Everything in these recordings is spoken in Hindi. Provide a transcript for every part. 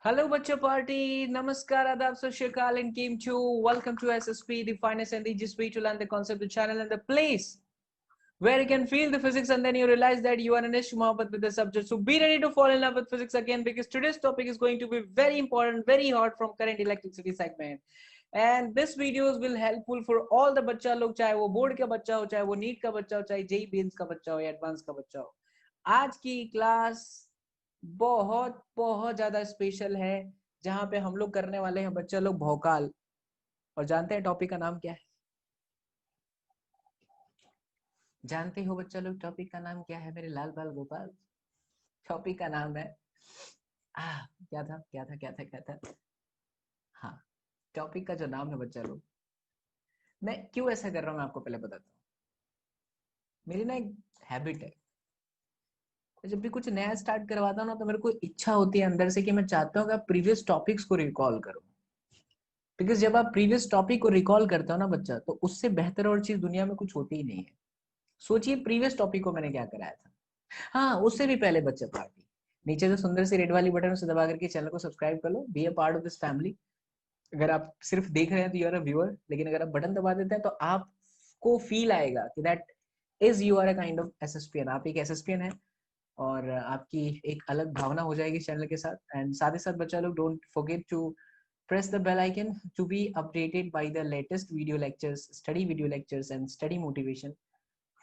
Hello, Bachcha Party. Namaskar, Adab, Sat Shri Akal, and Kim Chu. Welcome to SSP, the finest and the easiest way to learn the concept, the channel, and the place where you can feel the physics and then you realize that you are an issue with the subject. So be ready to fall in love with physics again because today's topic is going to be very important, very hot from current electricity segment. And this videos will helpful for all the बच्चा लोग, चाहे वो बोर्ड का बच्चा हो, चाहे वो नीट का बच्चा हो, चाहे जेई मेंस का बच्चा हो या एडवांस का बच्चा हो. आज की क्लास बहुत बहुत ज्यादा स्पेशल है जहां पे हम लोग करने वाले हैं बच्चा लोग भौकाल. और जानते हैं टॉपिक का नाम क्या है? जानते हो बच्चा लोग टॉपिक का नाम क्या है मेरे लाल बाल गोपाल? टॉपिक का नाम है क्या था. हाँ, टॉपिक का जो नाम है बच्चा लोग, मैं क्यों ऐसा कर रहा हूँ मैं आपको पहले बताता हूँ. मेरी ना एक हैबिट है, जब भी कुछ नया स्टार्ट करवाता हूँ ना तो मेरे को इच्छा होती है अंदर से कि मैं चाहता हूँ कि आप प्रीवियस टॉपिक्स को रिकॉल करो. बिकॉज जब आप प्रीवियस टॉपिक को रिकॉल करते हो ना बच्चा, तो उससे बेहतर और चीज दुनिया में कुछ होती ही नहीं है. सोचिए प्रीवियस टॉपिक को मैंने क्या कराया था. हाँ, उससे भी पहले बच्चा पार्टी, नीचे जो सुंदर सी रेड वाली बटन उसे दबा करके चैनल को सब्सक्राइब कर लो. Be a part of this family. अगर आप सिर्फ देख रहे हैं तो यू आर अ व्यूअर, लेकिन अगर आप बटन दबा देते हैं तो आपको फील आएगा कि that is you are a kind of SSPN. आप एक एसएसपीएन है और आपकी एक अलग भावना हो जाएगी चैनल के साथ. एंड साथ ही साथ बच्चा लोग don't forget to press the bell icon to be updated by the latest video lectures, study video lectures and study motivation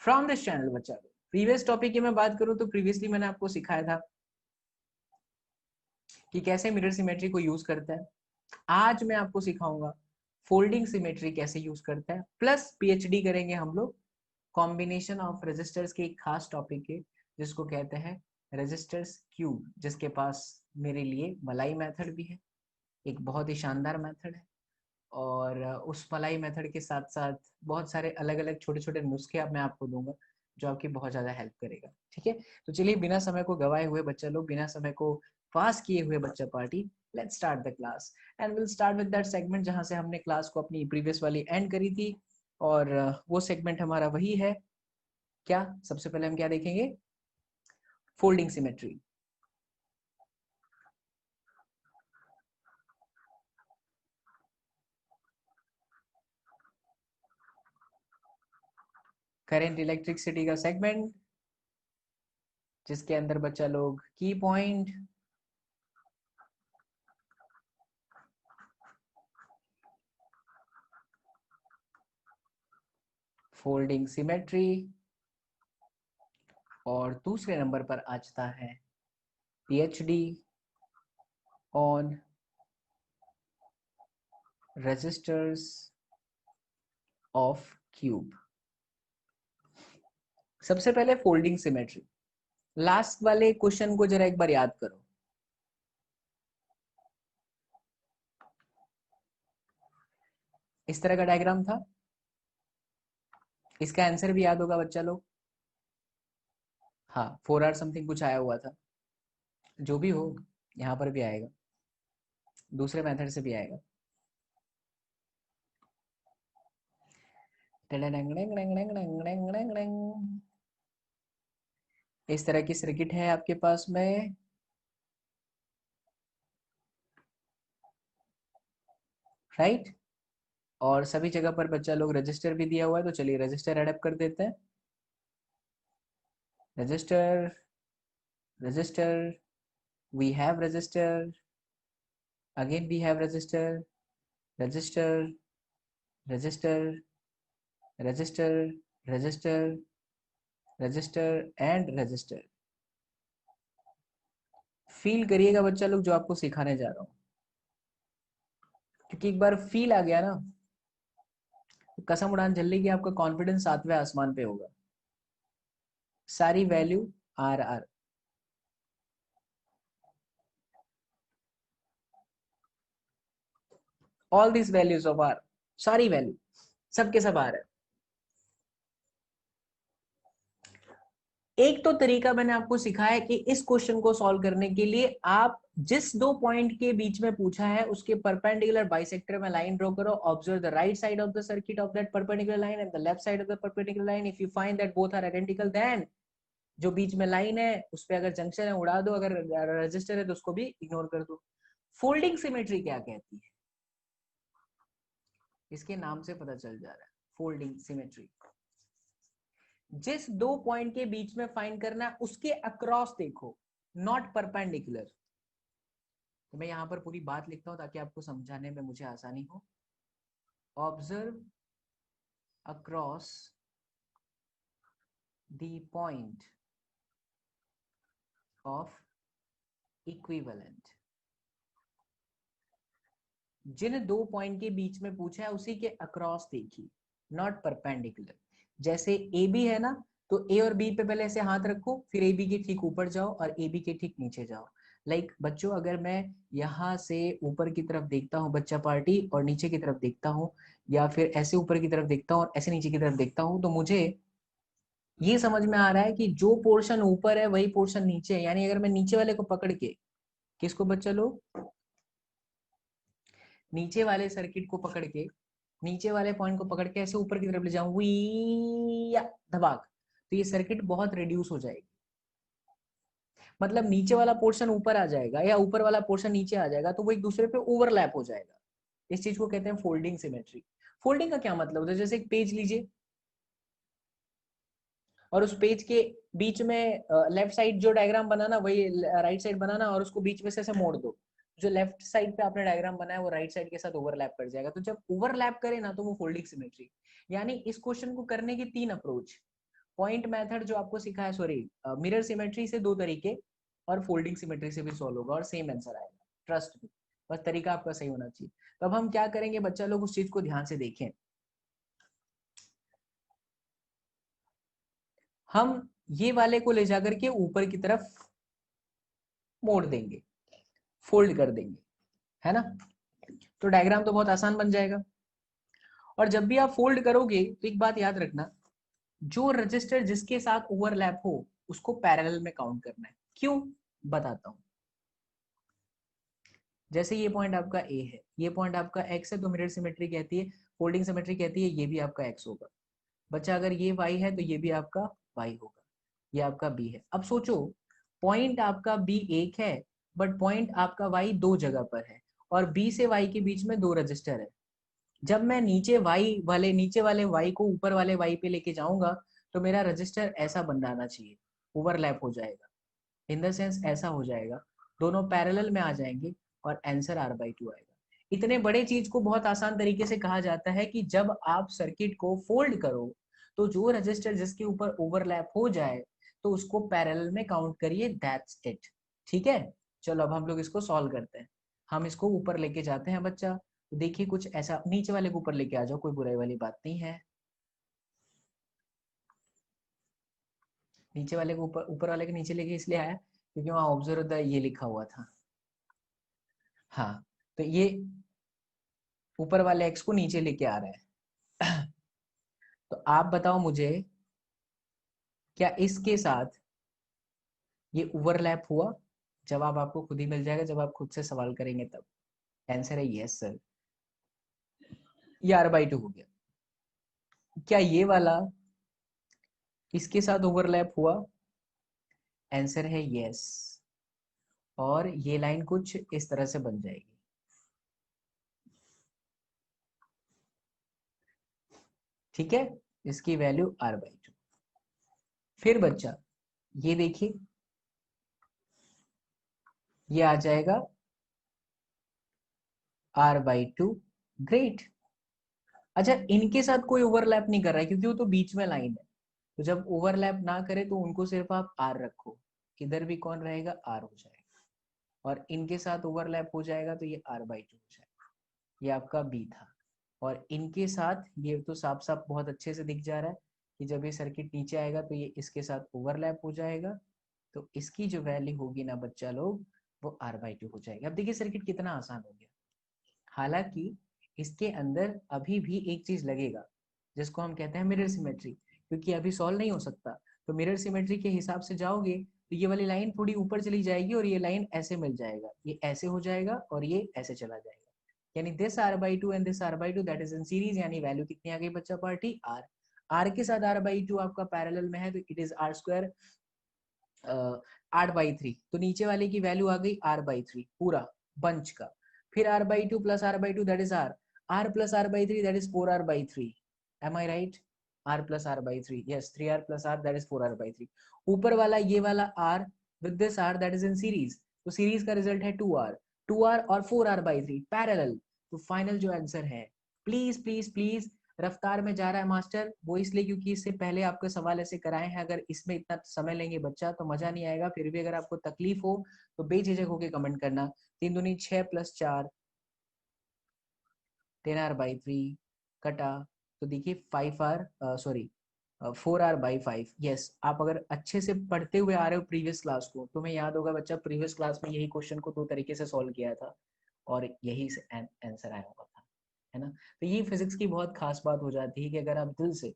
from this channel. बच्चा लोग, प्रीवियस टॉपिक की मैं बात करूं तो प्रीवियसली मैंने आपको सिखाया था कि कैसे मिरर सिमेट्री को यूज करता है. आज मैं आपको सिखाऊंगा फोल्डिंग सिमेट्री कैसे यूज करता है, प्लस पीएचडी करेंगे हम लोग कॉम्बिनेशन ऑफ रेजिस्टर्स के एक खास टॉपिक के जिसको कहते हैं रेजिस्टर्स क्यूब, जिसके पास मेरे लिए मलाई मेथड भी है, एक बहुत ही शानदार मेथड है. और उस मलाई मेथड के साथ साथ बहुत सारे अलग अलग छोटे छोटे नुस्खे अब मैं आपको दूंगा जो आपकी बहुत ज्यादा हेल्प करेगा. ठीक है, तो चलिए बिना समय को गवाए हुए बच्चा लोग, बिना समय को पास किए हुए बच्चा party, let's start the class. And will start with that segment जहां से हमने क्लास को अपनी प्रीवियस वाली एंड करी थी. और वो सेगमेंट हमारा वही है. क्या सबसे पहले हम क्या देखेंगे? Folding symmetry. करेंट इलेक्ट्रिसिटी का सेगमेंट जिसके अंदर बच्चा लोग की पॉइंट, फोल्डिंग सिमेट्री, और दूसरे नंबर पर आता है PhD on resistors of cube. सबसे पहले फोल्डिंग सिमेट्री. लास्ट वाले क्वेश्चन को जरा एक बार याद करो. इस तरह का डायग्राम था, इसका आंसर भी याद होगा बच्चा लोग. हाँ, 4R समथिंग कुछ आया हुआ था. जो भी हो, यहाँ पर भी आएगा, दूसरे मेथड से भी आएगा. इस तरह की सर्किट है आपके पास में. राइट, और सभी जगह पर बच्चा लोग रजिस्टर भी दिया हुआ है, तो चलिए रजिस्टर एडअप कर देते हैं. Register, resistor, we have resistor, again we have resistor, resistor, resistor, resistor, resistor, resistor and resistor. Feel करिएगा बच्चा लोग जो आपको सिखाने जा रहा हूं, क्योंकि एक बार फील आ गया ना तो कसम उड़ान जल्दी की आपका कॉन्फिडेंस सातवें आसमान पे होगा. सारी value R R, all this values of R, सारी वैल्यू सबके सब आ रहे हैं. एक तो तरीका मैंने आपको सिखाया कि इस क्वेश्चन को सॉल्व करने के लिए आप जिस दो पॉइंट के बीच में पूछा है उसके परपेंडिकुलर बाइसेक्टर में लाइन ड्रॉ करो. Observe the right side of the circuit of that perpendicular line and the left side of the perpendicular line. If you find that both are identical, then जो बीच में लाइन है उस पे अगर जंक्शन है उड़ा दो, अगर रजिस्टर है तो उसको भी इग्नोर कर दो। फोल्डिंग सिमेट्री क्या कहती है, इसके नाम से पता चल जा रहा है। फोल्डिंग सिमेट्री, जिस दो पॉइंट के बीच में फाइंड करना है उसके अक्रॉस देखो, नॉट परपेंडिकुलर। तो मैं यहां पर पूरी बात लिखता हूं ताकि आपको समझाने में मुझे आसानी हो। Observe across the point of equivalent. जिन दो पॉइंट के बीच में पूछा है उसी के अक्रॉस देखिए, नॉट परपेंडिकुलर। जैसे ए बी है ना, तो ए और बी पे पहले ऐसे हाथ रखो, फिर ए बी के ठीक ऊपर जाओ और ए बी के ठीक नीचे जाओ। लाइक बच्चों, अगर मैं यहाँ से ऊपर की तरफ देखता हूँ बच्चा पार्टी, और नीचे की तरफ देखता हूँ, या फिर ऐसे ऊपर की तरफ देखता हूँ और ऐसे नीचे की तरफ देखता हूँ, तो मुझे ये समझ में आ रहा है कि जो पोर्शन ऊपर है वही पोर्शन नीचे है। यानी अगर मैं नीचे वाले को पकड़ के, किसको बच्चा लोग, नीचे वाले सर्किट को पकड़ के, नीचे वाले पॉइंट को पकड़ के ऐसे ऊपर की तरफ ले जाऊं धबाक, तो ये सर्किट बहुत रिड्यूस हो जाएगी। मतलब नीचे वाला पोर्शन ऊपर आ जाएगा या ऊपर वाला पोर्शन नीचे आ जाएगा, तो वो एक दूसरे पे ओवरलैप हो जाएगा। इस चीज को कहते हैं फोल्डिंग सिमेट्री। फोल्डिंग का क्या मतलब होता है, जैसे एक पेज लीजिए और उस पेज के बीच में लेफ्ट साइड जो डायग्राम बनाना वही राइट साइड बनाना, और उसको बीच में से ऐसे मोड़ दो। जो लेफ्ट साइड पे आपने डायग्राम बनाया वो राइट साइड के साथ ओवरलैप कर जाएगा। तो जब ओवरलैप करे ना तो वो फोल्डिंग सिमेट्री। यानी इस क्वेश्चन को करने के तीन अप्रोच, पॉइंट मेथड जो आपको सिखा है, सॉरी मिरर सिमेट्री से दो तरीके, और फोल्डिंग सिमेट्री से भी सॉल्व होगा और सेम आंसर आएगा, ट्रस्ट मी। बस तरीका आपका सही होना चाहिए। तो अब हम क्या करेंगे बच्चा लोग, उस चीज को ध्यान से देखें। हम ये वाले को ले जाकर के ऊपर की तरफ मोड़ देंगे, फोल्ड कर देंगे, है ना। तो डायग्राम तो बहुत आसान बन जाएगा। और जब भी आप फोल्ड करोगे तो एक बात याद रखना, जो रजिस्टर जिसके साथ ओवरलैप हो उसको पैरेलल में काउंट करना है। क्यों, बताता हूं। जैसे ये पॉइंट आपका ए है, ये पॉइंट आपका एक्स है, तो मिरर सिमेट्री कहती है, फोल्डिंग सिमेट्री कहती है ये भी आपका एक्स होगा। बच्चा अगर ये वाई है तो ये भी आपका वाई होगा, ये आपका बी है। अब सोचो, पॉइंट आपका बी एक है, बट पॉइंट आपका वाई दो जगह पर है, और बी से वाई के बीच में दो रजिस्टर है। जब मैं नीचे वाले वाई को ऊपर वाले वाई पे लेके जाऊंगा, तो मेरा रजिस्टर ऐसा बन जाना चाहिए, ओवरलैप हो जाएगा, इन द सेंस ऐसा हो जाएगा, दोनों पैरेलल में आ जाएंगे और आंसर R/2 आएगा। इतने बड़े चीज को बहुत आसान तरीके से कहा जाता है कि जब आप सर्किट को फोल्ड करो तो जो रजिस्टर जिसके ऊपर ओवरलैप हो जाए तो उसको पैरेलल में काउंट करिए, दैट्स इट। ठीक है, चलो अब हम लोग इसको सॉल्व करते हैं। हम इसको ऊपर लेके जाते हैं बच्चा। तो देखिए कुछ ऐसा, नीचे वाले को ऊपर लेके आ जाओ, कोई बुराई वाली बात नहीं है। नीचे वाले को ऊपर, ऊपर वाले के नीचे लेके इसलिए आया क्योंकि वहां ऑब्जर्व द ये लिखा हुआ था। हाँ, तो ये ऊपर वाले एक्स को नीचे लेके आ रहा है। तो आप बताओ मुझे, क्या इसके साथ ये ओवरलैप हुआ? जवाब आपको खुद ही मिल जाएगा जब आप खुद से सवाल करेंगे तब। आंसर है यस सर, ये R/2 हो गया। क्या ये वाला इसके साथ ओवरलैप हुआ? आंसर है यस, और ये लाइन कुछ इस तरह से बन जाएगी। ठीक है, इसकी वैल्यू R/2। फिर बच्चा ये देखिए, ये आ जाएगा R/2। ग्रेट। अच्छा, इनके साथ कोई ओवरलैप नहीं कर रहा है क्योंकि वो तो बीच में लाइन है। तो जब ओवरलैप ना करे तो उनको सिर्फ आप R रखो, इधर भी कौन रहेगा, R हो जाएगा, और इनके साथ ओवरलैप हो जाएगा तो ये R/2 हो जाएगा। ये आपका बी था। और इनके साथ ये तो साफ साफ बहुत अच्छे से दिख जा रहा है कि जब ये सर्किट नीचे आएगा तो ये इसके साथ ओवरलैप हो जाएगा, तो इसकी जो वैल्यू होगी ना बच्चा लोग, वो R/2 हो जाएगी। अब देखिए सर्किट कितना आसान हो गया। हालांकि इसके अंदर अभी भी एक चीज लगेगा जिसको हम कहते हैं मिरर सिमेट्री, क्योंकि अभी सॉल्व नहीं हो सकता। तो मिरर सिमेट्री के हिसाब से जाओगे तो ये वाली लाइन थोड़ी ऊपर चली जाएगी और ये लाइन ऐसे मिल जाएगा, ये ऐसे हो जाएगा और ये ऐसे चला जाएगा। यानी this R/2 and this R/2 that is in series. यानी वैल्यू कितनी आ गई बच्चा पार्टी, R। R के साथ R/2 आपका पैरेलल में है तो इट इज R²। 8/3, तो नीचे वाले की वैल्यू आ गई r/3 पूरा बंच का। फिर r/2 plus r/2 that is r plus r/3 that is 4r/3। Am I right? r plus r/3, yes 3r plus r that is 4r/3। ऊपर वाला ये वाला r with this r that is in series, तो सीरीज का रिजल्ट है 2r और 4r/3 पैरेलल। तो फाइनल जो आंसर है, प्लीज प्लीज प्लीज रफ्तार में जा रहा है मास्टर, वो इसलिए क्योंकि इससे पहले आपके सवाल ऐसे कराए हैं। अगर इसमें इतना समय लेंगे बच्चा तो मजा नहीं आएगा। फिर भी अगर आपको तकलीफ हो तो बेझिझक होकर कमेंट करना। 3 दूनी 6 प्लस 4 10r/3 कटा, तो देखिए 5r सॉरी 4r/5। यस, आप अगर अच्छे से पढ़ते हुए आ रहे हो प्रीवियस क्लास को, तुम्हें याद होगा बच्चा प्रीवियस क्लास में यही क्वेश्चन को 2 तरीके से सॉल्व किया था और यही आंसर आया हुआ था, है ना। तो ये फिजिक्स की बहुत खास बात हो जाती है कि अगर आप दिल से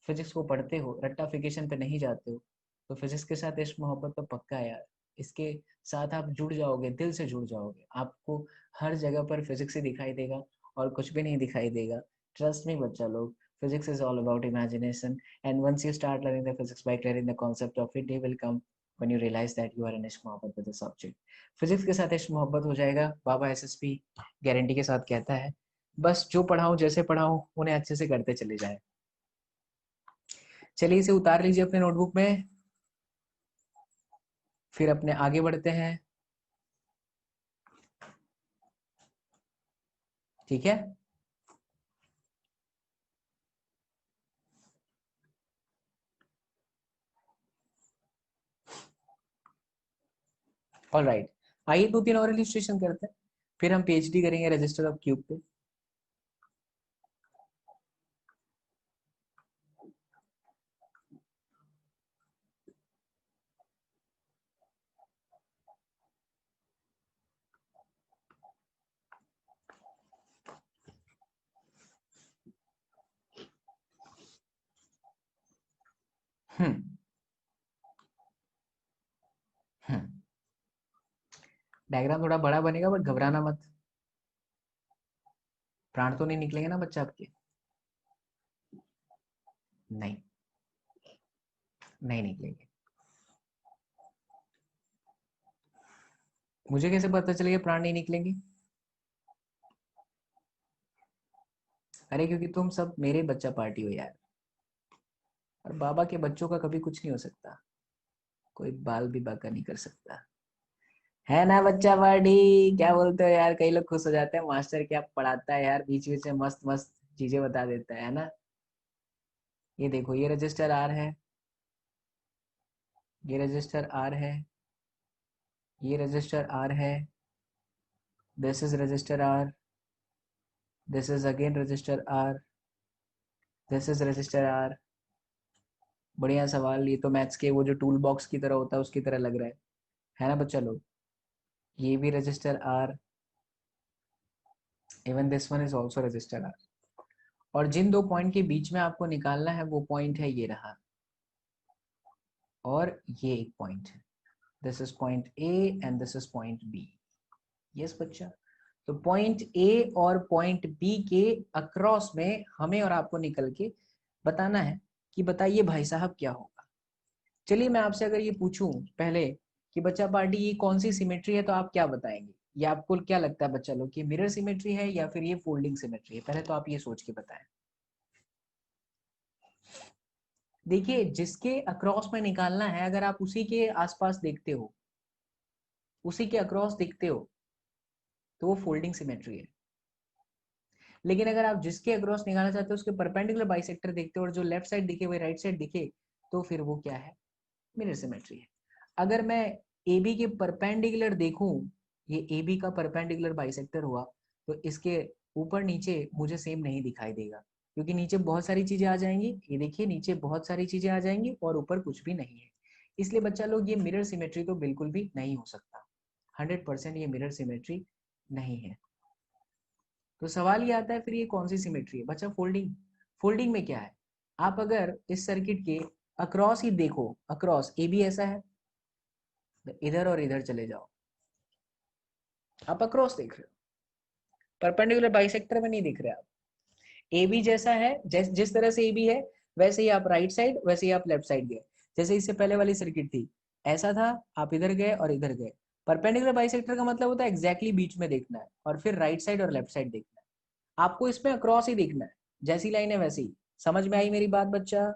फिजिक्स को पढ़ते हो, रट्टाफिकेशन पे नहीं जाते हो, तो फिजिक्स के साथ इश्क मोहब्बत तो पक्का है यार। इसके साथ आप जुड़ जाओगे, दिल से जुड़ जाओगे, आपको हर जगह पर फिजिक्स ही दिखाई देगा और कुछ भी नहीं दिखाई देगा। ट्रस्ट मी बच्चा लोग, physics is all about imagination, and once you start learning the physics by clearing the concept of it, day will come when you realize that you are in ishq mohabbat with the subject। Physics के साथ इश्क मोहब्बत हो जाएगा, बाबा एसएसपी गारंटी के साथ कहता है। बस जो पढ़ाऊं जैसे पढ़ाऊं उन्हें अच्छे से करते चले जाए। चलिए इसे उतार लीजिए अपने नोटबुक में, फिर अपने आगे बढ़ते हैं, ठीक है। ऑलराइट, आइए 2-3 और इलिस्ट्रेशन करते हैं, फिर हम पीएचडी करेंगे रजिस्टर ऑफ क्यूब पे। हम्म हम्म डायग्राम थोड़ा बड़ा बनेगा बट घबराना मत, प्राण तो नहीं निकलेंगे ना बच्चा आपके? नहीं, नहीं निकलेंगे। मुझे कैसे पता चलेगा प्राण नहीं निकलेंगे? अरे क्योंकि तुम सब मेरे बच्चा पार्टी हो यार, और बाबा के बच्चों का कभी कुछ नहीं हो सकता, कोई बाल भी बाका नहीं कर सकता, है ना बच्चा पार्टी? क्या बोलते हो यार? कई लोग खुश हो जाते हैं मास्टर क्या पढ़ाता है यार, बीच बीच में मस्त मस्त चीजें बता देता है ना। ये देखो, ये रजिस्टर आर है, ये रजिस्टर आर है, ये रजिस्टर आर है, this is resistor R, this is again resistor R, this is resistor R. बढ़िया सवाल, ये तो मैथ्स के वो जो टूल बॉक्स की तरह होता है उसकी तरह लग रहा है ना बच्चा लोग? ये भी resistor R, even this one is also resistor R. और जिन दो पॉइंट के बीच में आपको निकालना है वो पॉइंट है ये रहा, और ये एक पॉइंट है, this is point A and this is point B. Yes बच्चा, तो पॉइंट ए और पॉइंट बी के अक्रॉस में हमें और आपको निकल के बताना है कि बताइए भाई साहब क्या होगा। चलिए मैं आपसे अगर ये पूछूं पहले कि बच्चा पार्टी ये कौन सी सिमेट्री है, तो आप क्या बताएंगे? ये आपको क्या लगता है बच्चा लोग कि मिरर सिमेट्री है या फिर ये फोल्डिंग सिमेट्री है? पहले तो आप ये सोच के बताएं। देखिए, जिसके अक्रॉस में निकालना है, अगर आप उसी के आसपास देखते हो, उसी के अक्रॉस देखते हो, तो वो फोल्डिंग सिमेट्री है। लेकिन अगर आप जिसके अक्रॉस निकालना चाहते हो उसके परपेंडिकुलर बाइसेक्टर देखते हो और जो लेफ्ट साइड दिखे वही राइट साइड दिखे, तो फिर वो क्या है? मिरर सिमेट्री है। अगर मैं ए बी के परपेंडिकुलर देखूं, ये ए बी का परपेंडिकुलर बाइसेक्टर हुआ, तो इसके ऊपर नीचे मुझे सेम नहीं दिखाई देगा, क्योंकि नीचे बहुत सारी चीजें आ जाएंगी। ये देखिए, नीचे बहुत सारी चीजें आ जाएंगी और ऊपर कुछ भी नहीं है। इसलिए बच्चा लोग ये मिरर सिमेट्री तो बिल्कुल भी नहीं हो सकता, 100% ये मिरर सिमेट्री नहीं है। तो सवाल ये आता है फिर ये कौन सी सिमेट्री है बच्चा? फोल्डिंग। फोल्डिंग में क्या है? आप अगर इस सर्किट के अक्रॉस ही देखो, अक्रॉस ए बी ऐसा है, तो इधर और इधर चले जाओ, आप अक्रॉस देख रहे हो, परपेंडिकुलर बाइसेक्टर में नहीं दिख रहे आप। ए बी जैसा है, जिस तरह से ए बी है वैसे ही आप राइट साइड, वैसे ही आप लेफ्ट साइड गए। जैसे इससे पहले वाली सर्किट थी, ऐसा था, आप इधर गए और इधर गए। परपेंडिकुलर बाइसेक्टर का मतलब होता है एग्जैक्टली बीच में देखना है, और फिर राइट साइड और लेफ्ट साइड देखना है। आपको इसमें अक्रॉस ही देखना है, जैसी लाइन है वैसी। समझ में आई मेरी बात बच्चा?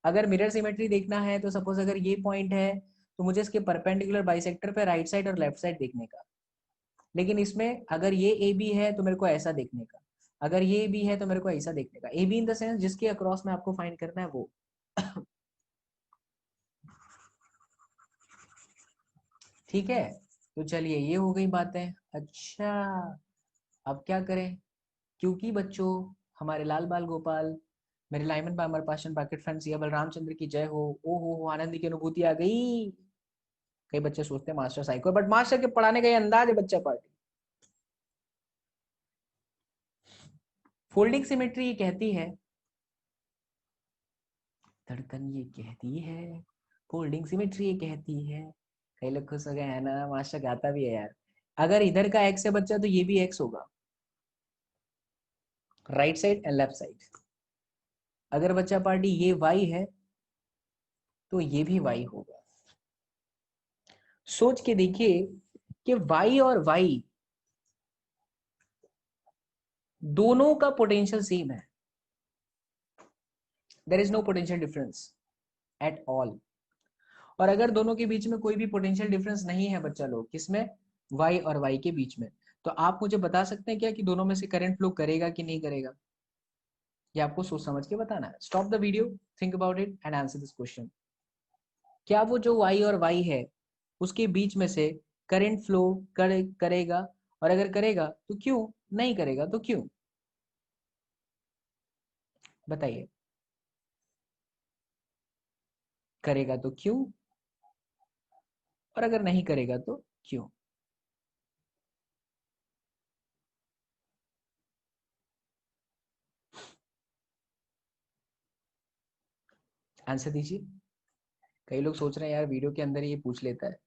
अगर मिरर सिमेट्री देखना है तो सपोज अगर ये पॉइंट है तो मुझे इसके परपेंडिकुलर बाइसेक्टर पे राइट साइड और लेफ्ट साइड देखने का। लेकिन इसमें अगर ये ए बी है तो मेरे को ऐसा देखने का, अगर ये बी है तो मेरे को ऐसा देखने का। A be in the sense जिसके अक्रॉस में आपको फाइंड करना है वो। ठीक है, तो चलिए ये हो गई बातें। अच्छा, अब क्या करें? क्योंकि बच्चों हमारे लाल बाल गोपाल, मेरे लाइमन बामर पाशन बाकेट फ्रेंड्स, ये बलरामचंद्र की जय हो। ओ हो आनंद की अनुभूति आ गई। कई बच्चे सोचते हैं मास्टर साइको, बट मास्टर के पढ़ाने का ये अंदाज है बच्चा पार्टी। फोल्डिंग सिमेट्री ये कहती है, धड़कन ये कहती है, फोल्डिंग सिमेट्री ये कहती है। कई लोग खुश हो गए है ना, मास्टर गाता भी है यार। अगर इधर का एक्स है बच्चा तो ये भी एक्स होगा, right side and left side. अगर बच्चा पार्टी ये वाई है तो ये भी वाई होगा। सोच के देखिए कि वाई और वाई दोनों का पोटेंशियल सेम है, there is no potential difference at all. और अगर दोनों के बीच में कोई भी पोटेंशियल डिफरेंस नहीं है बच्चा लोग, किसमें? y और y के बीच में, तो आप मुझे बता सकते हैं क्या कि दोनों में से करंट फ्लो करेगा कि नहीं करेगा? ये आपको सोच समझ के बताना है। Stop the video, think about it and answer this question. क्या वो जो y और y है उसके बीच में से करंट फ्लो करेगा? और अगर करेगा तो क्यों? नहीं करेगा तो क्यों? बताइए। करेगा तो क्यों, और अगर नहीं करेगा तो क्यों? आंसर दीजिए। कई लोग सोच रहे हैं यार वीडियो के अंदर ये पूछ लेता है।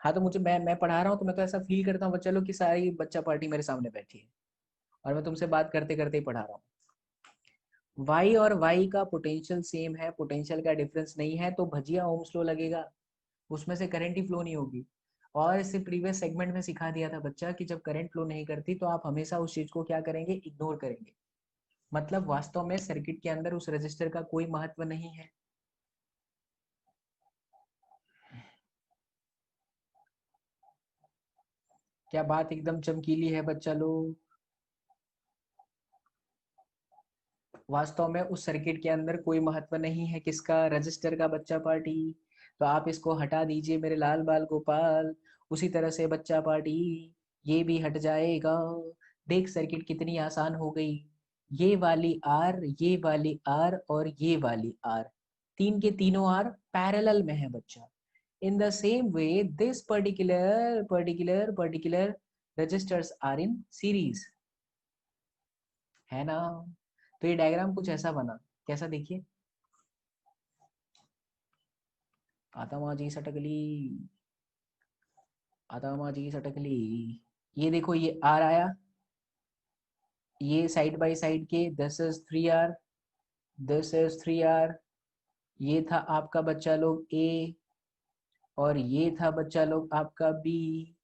हाँ, तो मुझे मैं पढ़ा रहा हूँ तो मैं तो ऐसा फील करता हूँ बच्चा लोग की सारी बच्चा पार्टी मेरे सामने बैठी है और मैं तुमसे बात करते करते ही पढ़ा रहा हूँ। वाई और वाई का पोटेंशियल सेम है, पोटेंशियल का डिफरेंस नहीं है, तो भजिया ओम स्लो लगेगा, उसमें से करंट ही फ्लो नहीं होगी। और इसे प्रीवियस सेगमेंट में सिखा दिया था बच्चा कि जब करंट फ्लो नहीं करती तो आप हमेशा उस चीज को क्या करेंगे? इग्नोर करेंगे। मतलब वास्तव में सर्किट के अंदर उस रजिस्टर का कोई महत्व नहीं है। क्या बात एकदम चमकीली है बच्चा लोग? वास्तव में उस सर्किट के अंदर कोई महत्व नहीं है, किसका? रजिस्टर का बच्चा पार्टी। तो आप इसको हटा दीजिए मेरे लाल बाल गोपाल। उसी तरह से बच्चा पार्टी ये भी हट जाएगा। देख सर्किट कितनी आसान हो गई। ये वाली आर, ये वाली आर और ये वाली आर, तीन के तीनों आर पैरेलल में है बच्चा। In the same way this particular resistors are in series, है ना? तो ये डायग्राम कुछ ऐसा बना, कैसा देखिए। आत्मा जी सटकली, आत्मा जी सटकली। ये देखो ये आर आया, ये साइड बाय साइड के, this is 3R, this is 3R। ये था आपका बच्चा लोग ए, और ये था बच्चा लोग आपका बी।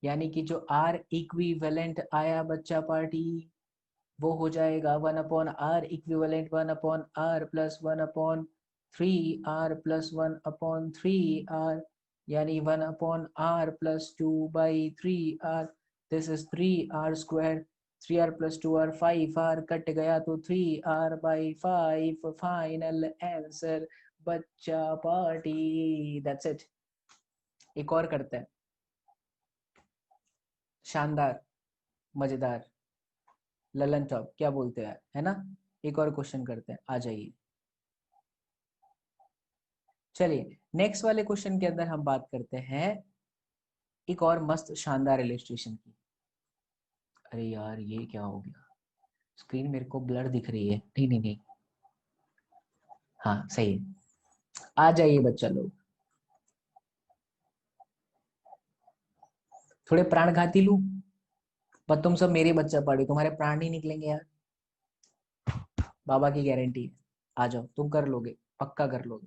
यानी कि जो आर इक्विवेलेंट आया बच्चा पार्टी, वो हो जाएगा 1/r equivalent 1/r plus 1/3r+1/3r, यानी 1/r plus 2/3r। This is 3r²। 3r+2r 5r, cut गया तो 3r/5। फाइनल आंसर बच्चा पार्टी, दैट्स इट। एक और करते हैं, शानदार, मजेदार, ललन टॉप क्या बोलते हैं, है ना? एक और क्वेश्चन करते हैं, आ जाइए। चलिए नेक्स्ट वाले क्वेश्चन के अंदर हम बात करते हैं एक और मस्त शानदार इलस्ट्रेशन की। अरे यार ये क्या हो गया, स्क्रीन मेरे को ब्लर दिख रही है। नहीं नहीं नहीं, हाँ सही है। आ जाइए बच्चा लोग, थोड़े प्राणघाती लूं, पर तुम सब मेरे बच्चा पढ़े, तुम्हारे प्राण नहीं निकलेंगे यार, बाबा की गारंटी है। आ जाओ, तुम कर लोगे, पक्का कर लोगे।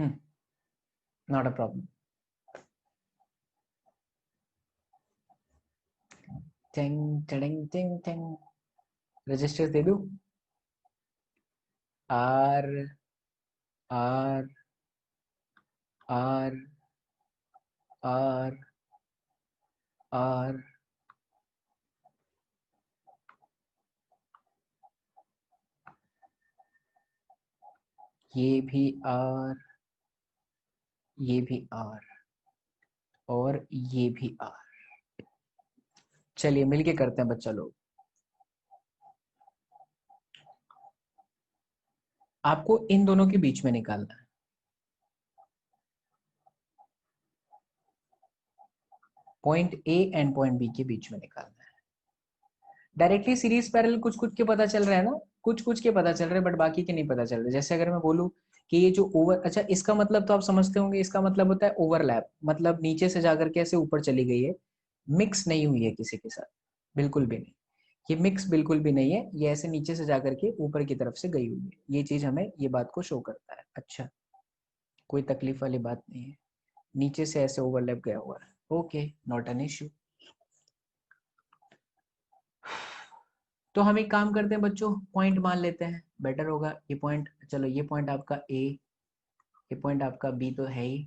Not a problem. टिंग टिंग टिंग टिंग, रजिस्टर दे दूं? R R R R R, ये भी आर, ये भी आर, और ये भी आर। चलिए मिलके करते हैं बच्चा लोग। आपको इन दोनों के बीच में निकालना है। Point A and point B के बीच में निकालना है। डायरेक्टली सीरीज पैरेलल कुछ कुछ के पता चल रहा है ना, कुछ कुछ के पता चल रहे हैं, बट बाकी के नहीं पता चल रहे। जैसे अगर मैं बोलूं कि ये जो ओवर, अच्छा इसका मतलब तो आप समझते होंगे, इसका मतलब होता है ओवरलैप, मतलब नीचे से जाकर के ऐसे ऊपर चली गई है, मिक्स नहीं हुई है किसी के साथ, बिल्कुल भी नहीं। ये मिक्स बिल्कुल भी नहीं है, ये ऐसे नीचे से जाकर के ऊपर की तरफ से गई हुई है। ये चीज हमें ये बात को शो करता है। अच्छा, कोई तकलीफ वाली बात नहीं है, नीचे से ऐसे ओवरलैप गया हुआ है, ओके, नॉट एन इश्यू। तो हम एक काम करते हैं बच्चों, पॉइंट मान लेते हैं, बेटर होगा। ये पॉइंट, चलो ये पॉइंट आपका ए, ये पॉइंट आपका बी तो है ही।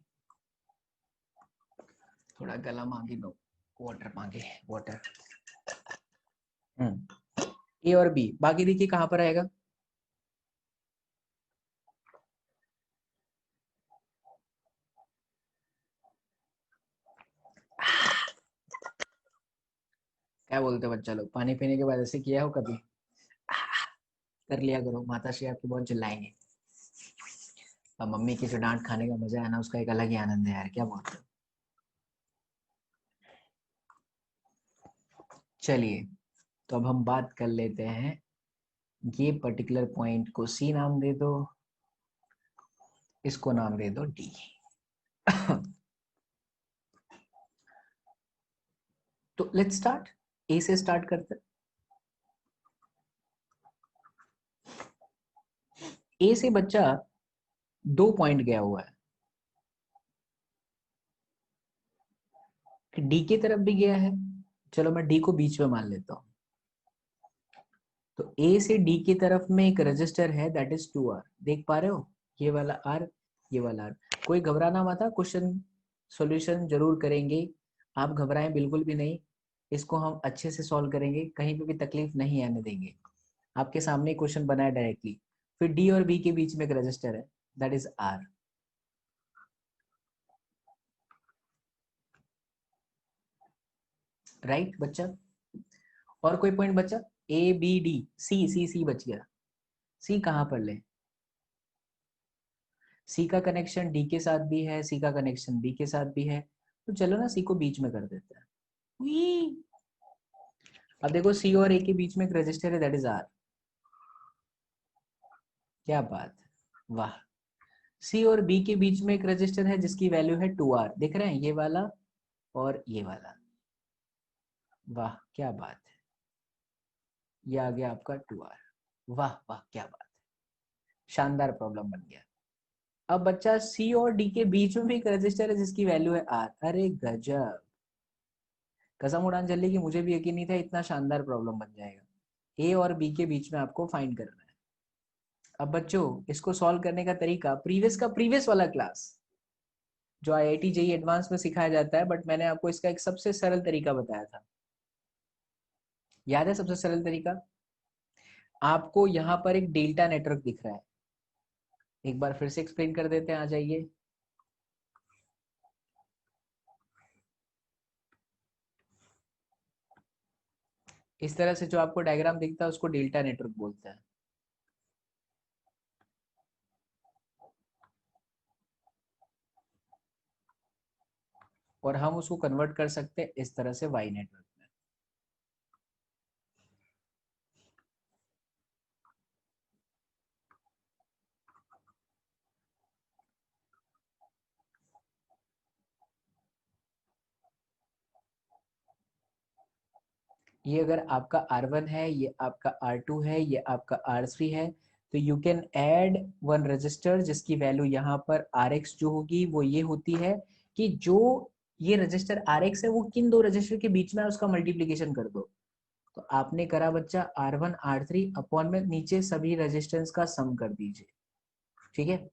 थोड़ा गला मांगी लो, वाटर मांगे, वाटर। ए और बी, बाकी देखिए कहाँ पर आएगा। क्या बोलते हैं बच्चा लोग, पानी पीने के बाद ऐसे किया हो कभी? कर लिया करो, माता श्री आपकी बहुत चिल्लाएंगे। अब मम्मी की जो डांट खाने का मजा है ना, उसका एक अलग ही आनंद है यार, क्या बोलते हो। चलिए, तो अब हम बात कर लेते हैं, ये पर्टिकुलर पॉइंट को सी नाम दे दो, इसको नाम दे दो डी। तो लेट्स स्टार्ट, ए से स्टार्ट करते हैं। ए से बच्चा 2 पॉइंट गया हुआ है, डी की तरफ भी गया है। चलो मैं डी को बीच में मान लेता हूँ। तो ए से डी की तरफ में एक रजिस्टर है, दैट इज 2R, देख पा रहे हो, ये वाला आर, ये वाला आर। कोई घबराना मत, क्वेश्चन सॉल्यूशन जरूर करेंगे, आप घबराएं बिल्कुल भी नहीं। इसको हम अच्छे से सॉल्व करेंगे, कहीं पे भी तकलीफ नहीं आने देंगे। आपके सामने क्वेश्चन बना है डायरेक्टली, फिर डी और बी के बीच में एक रजिस्टर है, दैट इज आर। राइट बच्चा? और कोई पॉइंट बचा? ए बी डी, सी सी सी बच गया। सी कहाँ पर ले? सी का कनेक्शन डी के साथ भी है, सी का कनेक्शन बी के साथ भी है, तो चलो ना सी को बीच में कर देते हैं। अब देखो सी और ए के बीच में एक रजिस्टर है, दैट इज आर। क्या बात, वाह। सी और बी के बीच में एक रजिस्टर है जिसकी वैल्यू है 2R, देख रहे हैं, ये वाला और ये वाला। वाह क्या बात है, ये आ गया आपका 2R। वाह वाह क्या बात है, शानदार प्रॉब्लम बन गया। अब बच्चा सी और डी के बीच में भी एक रजिस्टर है जिसकी वैल्यू है आर। अरे गजब, कसम उड़ान चल की, मुझे भी यकीन नहीं था इतना शानदार प्रॉब्लम बन जाएगा। ए और बी के बीच में आपको फाइंड करना है। अब बच्चों इसको सॉल्व करने का तरीका प्रीवियस का प्रीवियस वाला क्लास जो IIT जेईई एडवांस में सिखाया जाता है, बट मैंने आपको इसका एक सबसे सरल तरीका बताया था, याद है सबसे सरल तरीका? आपको यहाँ पर एक डेल्टा नेटवर्क दिख रहा है, एक बार फिर से एक्सप्लेन कर देते हैं, आ जाइए। इस तरह से जो आपको डायग्राम दिखता है उसको डेल्टा नेटवर्क बोलते हैं, और हम उसको कन्वर्ट कर सकते हैं इस तरह से वाई नेटवर्क में। ये अगर आपका R1 है, ये आपका R2 है, ये आपका R3 है, तो you can add one register जिसकी वैल्यू यहाँ पर आर एक्स जो होगी वो ये होती है कि जो ये रजिस्टर आर एक्स है वो किन दो रजिस्टर के बीच में है उसका मल्टीप्लीकेशन कर दो। तो आपने करा बच्चा R one R three upon में नीचे सभी रजिस्टेंस का सम कर दीजिए, ठीक है।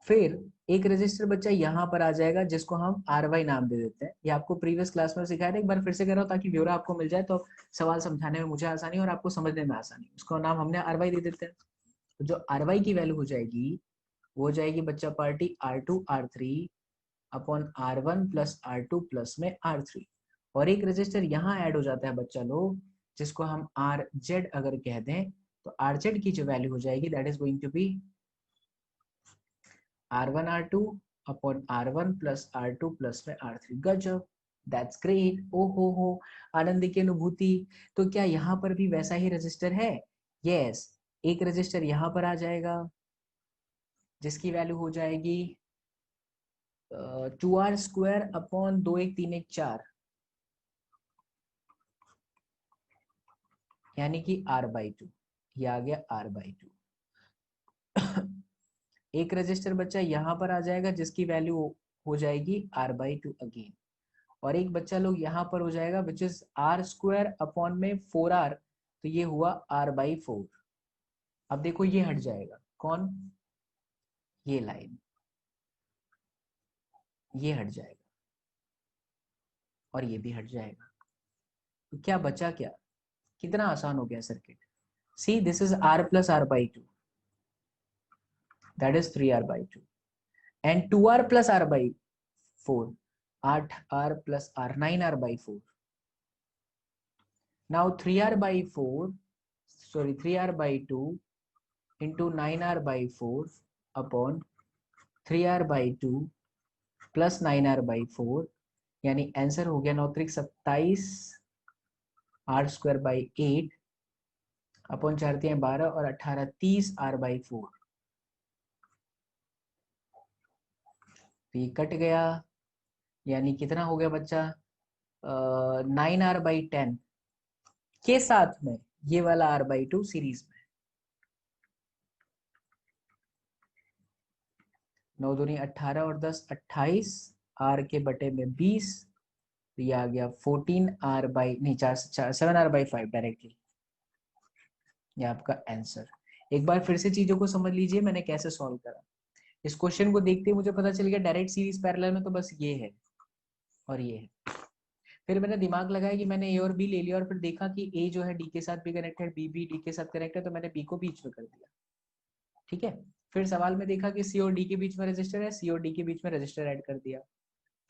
फिर एक रजिस्टर बच्चा यहाँ पर आ जाएगा जिसको हम आर वाई नाम दे देते हैं। ये आपको प्रीवियस क्लास में सिखाया था, एक बार फिर से कर रहा हूँ ताकि ब्यौरा आपको मिल जाए, तो सवाल समझाने में मुझे आसानी और आपको समझने में आसानी। उसका नाम हमने आर वाई दे देते हैं। तो जो आर वाई की वैल्यू हो जाएगी वो हो जाएगी बच्चा party R two R three upon R one plus R two plus में आर थ्री। और एक रजिस्टर यहाँ ऐड हो जाता है बच्चा लोग जिसको हम आर जेड अगर कह दें, तो आर जेड की जो वैल्यू हो जाएगी that is going to be R1 R2 upon R1 plus R2 plus में R3। गजब, दैट्स ग्रेट। ओ हो, आनंद की अनुभूति। तो क्या यहाँ पर भी वैसा ही रजिस्टर है? यस, एक रजिस्टर यहाँ पर आ जाएगा जिसकी वैल्यू हो जाएगी 2R स्क्वायर अपॉन 2 1 3 1 4, यानी कि R/2। ये आ गया R/2। एक रजिस्टर बच्चा यहाँ पर आ जाएगा जिसकी वैल्यू हो जाएगी R/2 अगेन। और एक बच्चा लोग यहाँ पर हो जाएगा which is R square upon में 4R, तो ये हुआ R/4। अब देखो ये हट जाएगा, कौन? ये लाइन, ये हट जाएगा और ये भी हट जाएगा। तो क्या बचा क्या? कितना आसान हो गया circuit. See this is R plus R/2, that is 3R/2 and 2R plus R/4, 8R plus R, 9R/4। Now 3R/4 sorry 3R/2 into 9R/4 upon 3R/2 plus 9R/4, यानी आंसर हो गया 9 त्रिक 27 R²/8 अपॉन 4 3 12 और 18 30 R/4। तो ये कट गया, यानी कितना हो गया बच्चा? 9R/10 के साथ में ये वाला R/2 सीरीज में। 9 दूनी 18 और 10 28, R के बटे में 20, तो ये आ गया 14R बाई नहीं 7R/5 डायरेक्टली। ये आपका आंसर। एक बार फिर से चीजों को समझ लीजिए मैंने कैसे सॉल्व करा। इस क्वेश्चन को देखते ही मुझे पता चल गया डायरेक्ट सीरीज पैरेलल में तो बस ये है और ये है। फिर मैंने दिमाग लगाया कि मैंने ए और बी ले लिया और फिर देखा कि ए जो है डी के साथ भी कनेक्टेड, बी भी डी के साथ कनेक्टेड, तो मैंने बी को बीच में कर दिया, ठीक है। फिर सवाल में देखा कि सी और डी के बीच में रजिस्टर है, सी और डी के बीच में रजिस्टर ऐड कर दिया।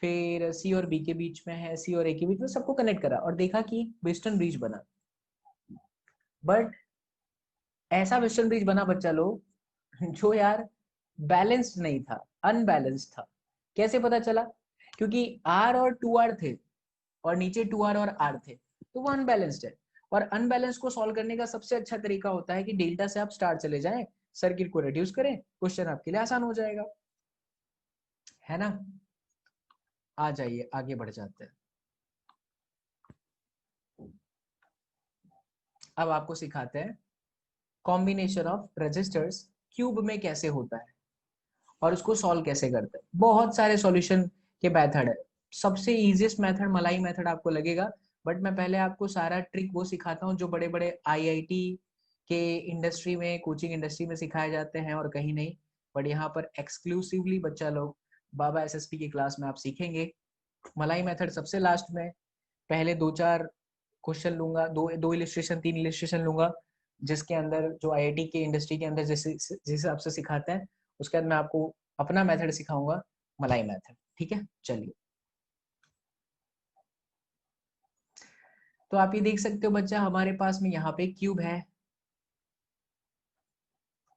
फिर सी और बी के बीच में है, सी और ए के बीच में, सबको कनेक्ट करा और देखा कि वेस्टर्न ब्रिज बना। बट ऐसा वेस्टर्न ब्रिज बना बच्चा लोग जो यार बैलेंस्ड नहीं था, अनबैलेंस्ड था। कैसे पता चला? क्योंकि आर और 2R थे और नीचे 2R और R थे, तो वो अनबैलेंस्ड है। और अनबैलेंस को सॉल्व करने का सबसे अच्छा तरीका होता है कि डेल्टा से आप स्टार चले जाएं, सर्किट को रिड्यूस करें, क्वेश्चन आपके लिए आसान हो जाएगा, है ना। आ जाइए आगे बढ़ जाते हैं। अब आपको सिखाते हैं कॉम्बिनेशन ऑफ रजिस्टर्स क्यूब में कैसे होता है और उसको सॉल्व कैसे करते हैं। बहुत सारे सॉल्यूशन के मेथड है, सबसे इजीएस्ट मेथड मलाई मेथड आपको लगेगा, बट मैं पहले आपको सारा ट्रिक वो सिखाता हूँ जो बड़े बड़े आईआईटी के इंडस्ट्री में, कोचिंग इंडस्ट्री में सिखाए जाते हैं और कहीं नहीं। बट यहाँ पर एक्सक्लूसिवली बच्चा लोग बाबा एसएसपी की क्लास में आप सीखेंगे। मलाई मेथड सबसे लास्ट में, पहले 2 4 क्वेश्चन लूंगा, दो दो इलिस्ट्रेशन 3 इलिस्ट्रेशन लूंगा, जिसके अंदर जो आईआईटी के इंडस्ट्री के अंदर जैसे जिस हिसाब से सिखाते हैं उसके बाद मैं आपको अपना मेथड सिखाऊंगा, मलाई मेथड, ठीक है। चलिए, तो आप ये देख सकते हो बच्चा हमारे पास में यहाँ पे क्यूब है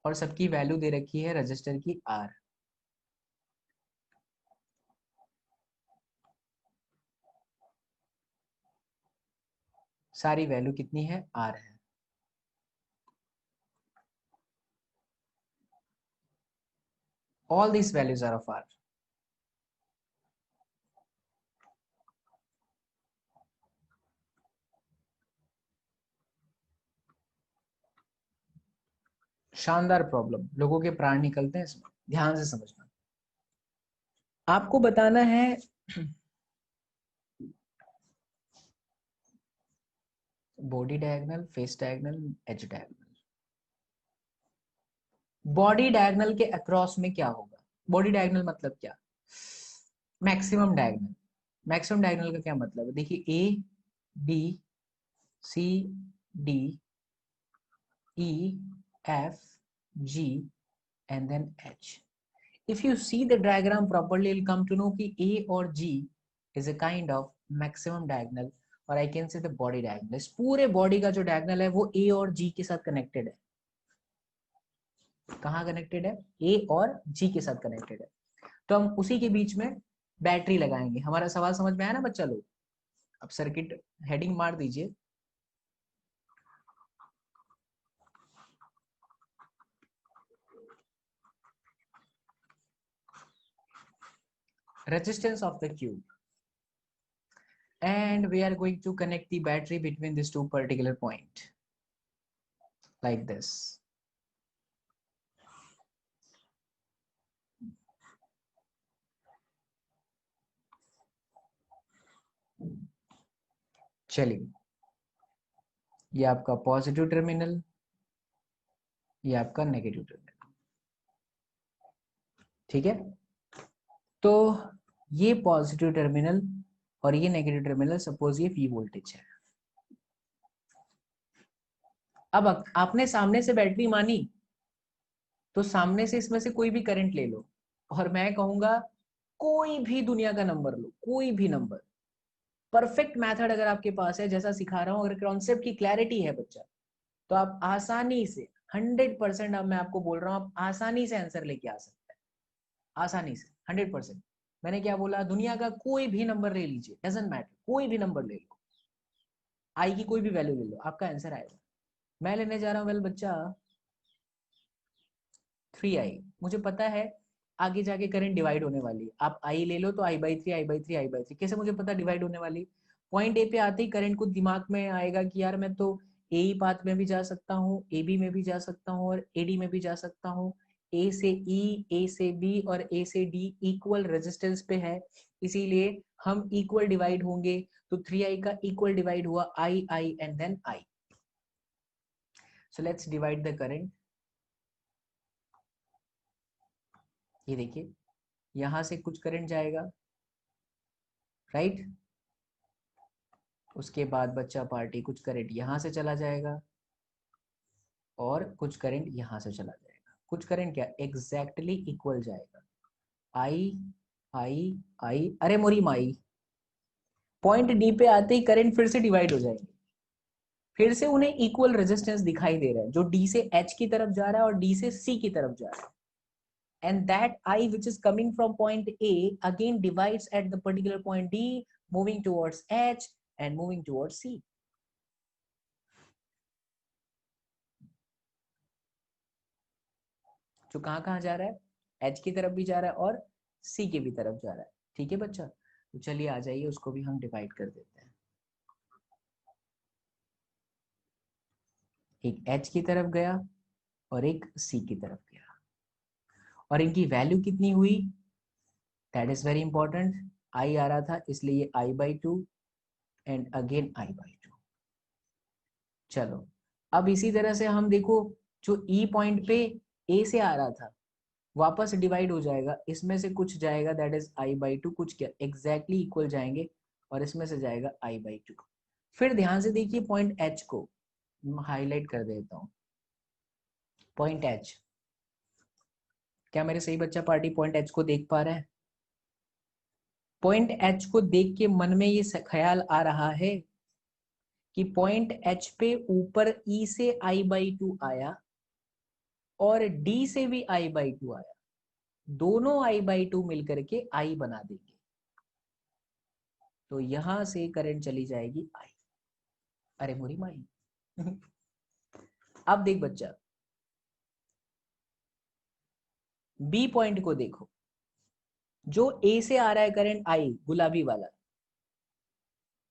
और सबकी वैल्यू दे रखी है रजिस्टर की आर। सारी वैल्यू कितनी है? आर है। All this values are of R. शानदार प्रॉब्लम, लोगों के प्राण निकलते हैं इसमें, ध्यान से समझना। आपको बताना है body diagonal, face diagonal, edge diagonal. Body diagonal के अक्रॉस में क्या होगा? बॉडी डायगोनल मतलब क्या? Maximum diagonal. मैक्सिमम डायगोनल का क्या मतलब है? देखिए, A B C D E F G and then H. if you see the diagram properly, you'll come to know कि A और G is a kind of maximum diagonal, और I can say the body diagonal। इस पूरे बॉडी का जो डायगोनल है वो A और G के साथ कनेक्टेड है। कहाँ कनेक्टेड है? A और G के साथ कनेक्टेड है। तो हम उसी के बीच में बैटरी लगाएंगे। हमारा सवाल समझ में आया ना बच्चा लोग? अब सर्किट हेडिंग मार दीजिए। resistance of the cube, and we are going to connect the battery between these two particular point like this। चलिए, ये आपका पॉजिटिव टर्मिनल, ये आपका नेगेटिव टर्मिनल, ठीक है। तो ये पॉजिटिव टर्मिनल और ये नेगेटिव टर्मिनल, सपोज ये V वोल्टेज है। अब आपने सामने से बैटरी मानी, तो सामने से इसमें से कोई भी करंट ले लो, और मैं कहूंगा कोई भी दुनिया का नंबर लो, कोई भी नंबर। परफेक्ट मेथड अगर आपके पास है, जैसा सिखा रहा हूं, अगर कॉन्सेप्ट की क्लैरिटी है बच्चा, तो आप आसानी से 100%, अब मैं आपको बोल रहा हूं, आप आसानी से आंसर लेके आ सकते हैं। आसानी से 100%। मैंने क्या बोला? दुनिया का कोई भी नंबर ले लीजिए, डजंट मैटर, कोई भी नंबर ले लो, आई की कोई भी वैल्यू ले लो, आपका आंसर आएगा। मैं लेने जा रहा हूं वेल बच्चा 3i। मुझे पता है आगे जाके करंट डिवाइड होने वाली है। आप आई ले लो तो I/3 I/3 I/3। कैसे मुझे पता डिवाइड होने वाली? पॉइंट ए पे आते ही करंट को दिमाग में आएगा कि यार मैं तो ए ई पाथ में भी जा सकता हूँ, ए बी में भी जा सकता हूँ, और ए डी में भी जा सकता हूँ। ए से ई, ए से बी और ए से डी इक्वल रेजिस्टेंस पे है, इसीलिए हम इक्वल डिवाइड होंगे। तो 3i का इक्वल डिवाइड हुआ I I and then I. So let's divide the current. ये देखिए, यहां से कुछ करंट जाएगा, राइट। उसके बाद बच्चा पार्टी कुछ करंट यहां से चला जाएगा, और कुछ करंट यहां से चला जाएगा। कुछ करंट क्या एग्जैक्टली इक्वल जाएगा, आई आई आई, अरे मोरी माई। पॉइंट डी पे आते ही करंट फिर से डिवाइड हो जाएंगे, फिर से उन्हें इक्वल रेजिस्टेंस दिखाई दे रहा है, जो डी से एच की तरफ जा रहा है और डी से सी की तरफ जा रहा है। And that I which is coming from point A again divides at the particular point D, moving towards H and moving towards C। जो कहाँ कहाँ जा रहा है? H की तरफ भी जा रहा है और C की भी तरफ जा रहा है, ठीक है बच्चा। तो चलिए आ जाइए, उसको भी हम डिवाइड कर देते हैं। एक H की तरफ गया और एक C की तरफ गया, और इनकी वैल्यू कितनी हुई? That is very important. I आ रहा था इसलिए I/2 एंड अगेन I/2। चलो, अब इसी तरह से हम देखो, जो ई पॉइंट पे ए से आ रहा था वापस डिवाइड हो जाएगा, इसमें से कुछ जाएगा, दैट इज I/2, कुछ क्या एग्जैक्टली इक्वल जाएंगे, और इसमें से जाएगा I/2। फिर ध्यान से देखिए पॉइंट एच को, हाईलाइट कर देता हूं। पॉइंट एच, क्या मेरे सही बच्चा पार्टी पॉइंट एच को देख पा रहे हैं? पॉइंट एच को देख के मन में ये ख्याल आ रहा है कि पॉइंट एच पे ऊपर ई से I/2 आया और डी से भी I/2 आया, दोनों I/2 मिलकर के आई बना देंगे। तो यहां से करंट चली जाएगी आई। अरे मोरी माई अब देख बच्चा, बी पॉइंट को देखो, जो ए से आ रहा है करंट आई गुलाबी वाला,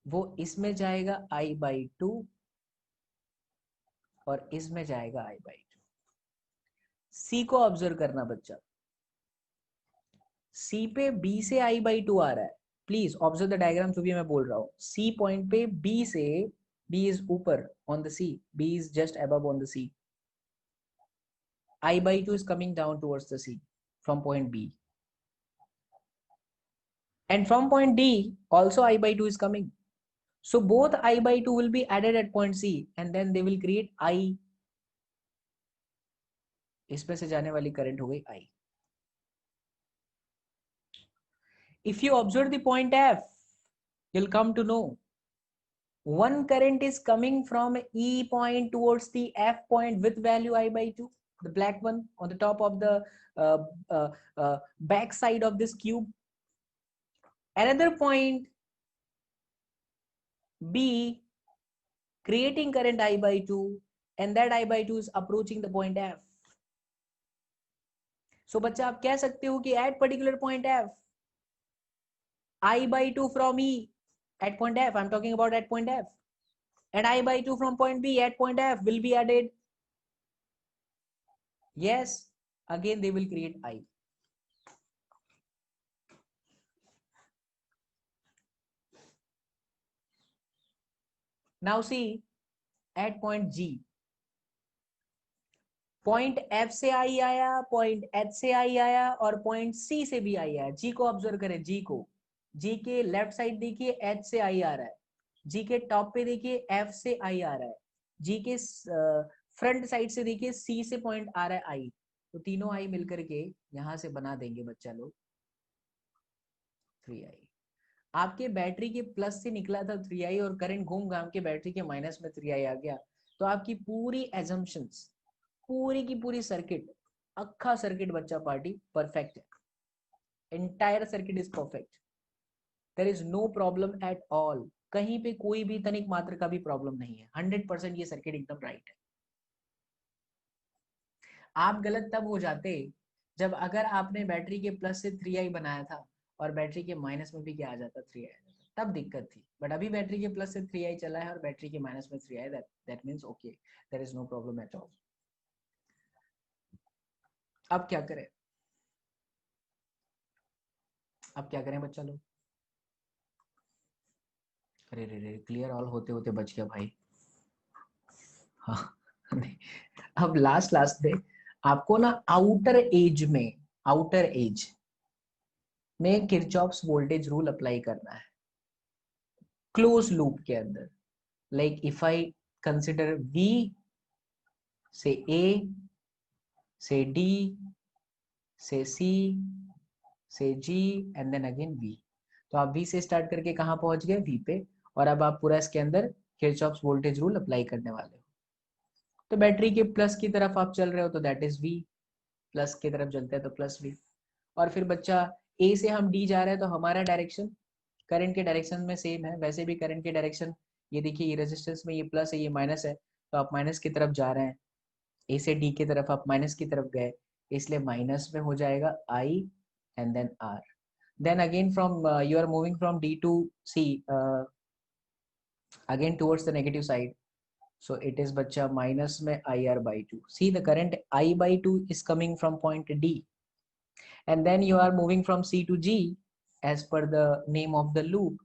वो इसमें जाएगा I/2 और इसमें जाएगा I/2। सी को ऑब्जर्व करना बच्चा, सी पे बी से आई बाई टू आ रहा है, प्लीज ऑब्जर्व द डायग्राम जो भी मैं बोल रहा हूँ। सी पॉइंट पे बी से, बी इज ऊपर on the C, B is just above on the C, I by 2 is coming down towards the C from point B. And from point D, also I by 2 is coming. So both I by 2 will be added at point C and then they will create I. इसमें से जाने वाली करंट हो गई I. If you observe the point F, you'll come to know one current is coming from E point towards the F point with value I by 2, the black one on the top of the uh, back side of this cube. Another point B creating current I by 2 and that I by 2 is approaching the point F. So बच्चा आप कह सकते हो कि at particular point F, I by 2 from E at point F, I'm talking about at point F, and I by 2 from point B at point F will be added. Yes, again they will create I. Now see at point G, point F से आई आया, पॉइंट H से आई आया और पॉइंट C से भी आई आया। G को ऑब्जर्व करें, G को, G के लेफ्ट साइड देखिए H से आई आ रहा है, G के टॉप पे देखिए F से आई आ रहा है, G के फ्रंट साइड से देखिए C से पॉइंट आ रहा है I, तो तीनों I मिलकर के यहां से बना देंगे बच्चा लोग 3I। आपके बैटरी के प्लस से निकला था 3I और करंट घूम घाम के बैटरी के माइनस में 3I आ गया, तो आपकी पूरी एजम्पशंस, पूरी की पूरी सर्किट, अक्खा सर्किट बच्चा पार्टी परफेक्ट है, entire circuit is perfect, there is no problem at all, कहीं पे कोई भी तनिक मात्र का भी प्रॉब्लम नहीं है, 100% ये सर्किट एकदम राइट है। आप गलत तब हो जाते जब अगर आपने बैटरी के प्लस से 3I बनाया था और बैटरी के माइनस में भी क्या आ जाता 3I आ जाता, तब दिक्कत थी, बट अभी बैटरी के प्लस से 3I चला है और बैटरी के माइनस में 3I, that means okay, there is no problem at all. अब क्या करें, अब क्या करें बच्चा लोग? अरे रे रे, क्लियर ऑल होते होते बच गया भाई। हाँ नहीं, अब लास्ट लास्ट में आपको ना आउटर एज में किरचॉफ्स वोल्टेज रूल अप्लाई करना है क्लोज लूप के अंदर। Like if I consider V से A से D से C से G and then again V, तो आप V से स्टार्ट करके कहाँ पहुंच गए, V पे, और अब आप पूरा इसके अंदर किरचॉफ्स वोल्टेज रूल अप्लाई करने वाले हो। तो बैटरी के प्लस की तरफ आप चल रहे हो तो दैट इज V, प्लस की तरफ चलते हैं तो प्लस V, और फिर बच्चा A से हम D जा रहे हैं तो हमारा डायरेक्शन करंट के डायरेक्शन में सेम है, वैसे भी करंट के डायरेक्शन, ये देखिए ये रेजिस्टेंस में ये प्लस है ये माइनस है, तो आप माइनस की तरफ जा रहे हैं, ए से डी की तरफ आप माइनस की तरफ गए, इसलिए माइनस में हो जाएगा I and then R, then again from you are moving from D to C again towards the negative side, so it is bacha minus mein IR by 2, see the current I by 2 is coming from point D, and then you are moving from C to G as per the name of the loop,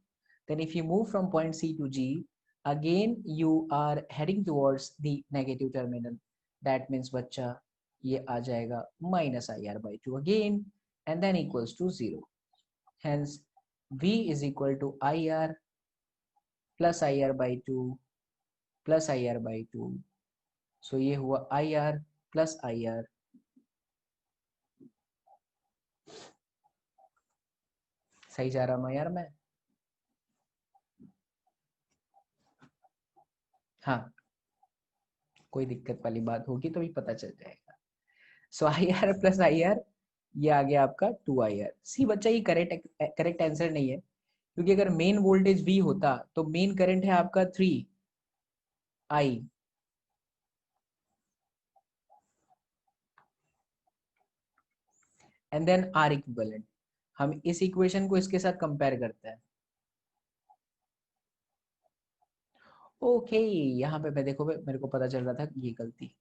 then if you move from point C to G again you are heading towards the negative terminal, that means bacha ye aa jayega minus IR by 2 again and then equals to 0, hence V is equal to IR plus IR by 2 plus IR by 2, so ये हुआ IR plus IR, सही जा रहा हूँ यार मैं? हाँ, कोई दिक्कत वाली बात होगी तो भी पता चल जाएगा। सो IR प्लस IR ये आ गया आपका 2IR। सी बच्चा ये करेक्ट आंसर नहीं है, क्योंकि अगर मेन वोल्टेज V होता तो मेन करंट है आपका 3I, and then R equivalent, हम इस इक्वेशन को इसके साथ कंपेयर करते हैं। ओके यहाँ पे मैं देखो मेरे को पता चल रहा था ये गलती,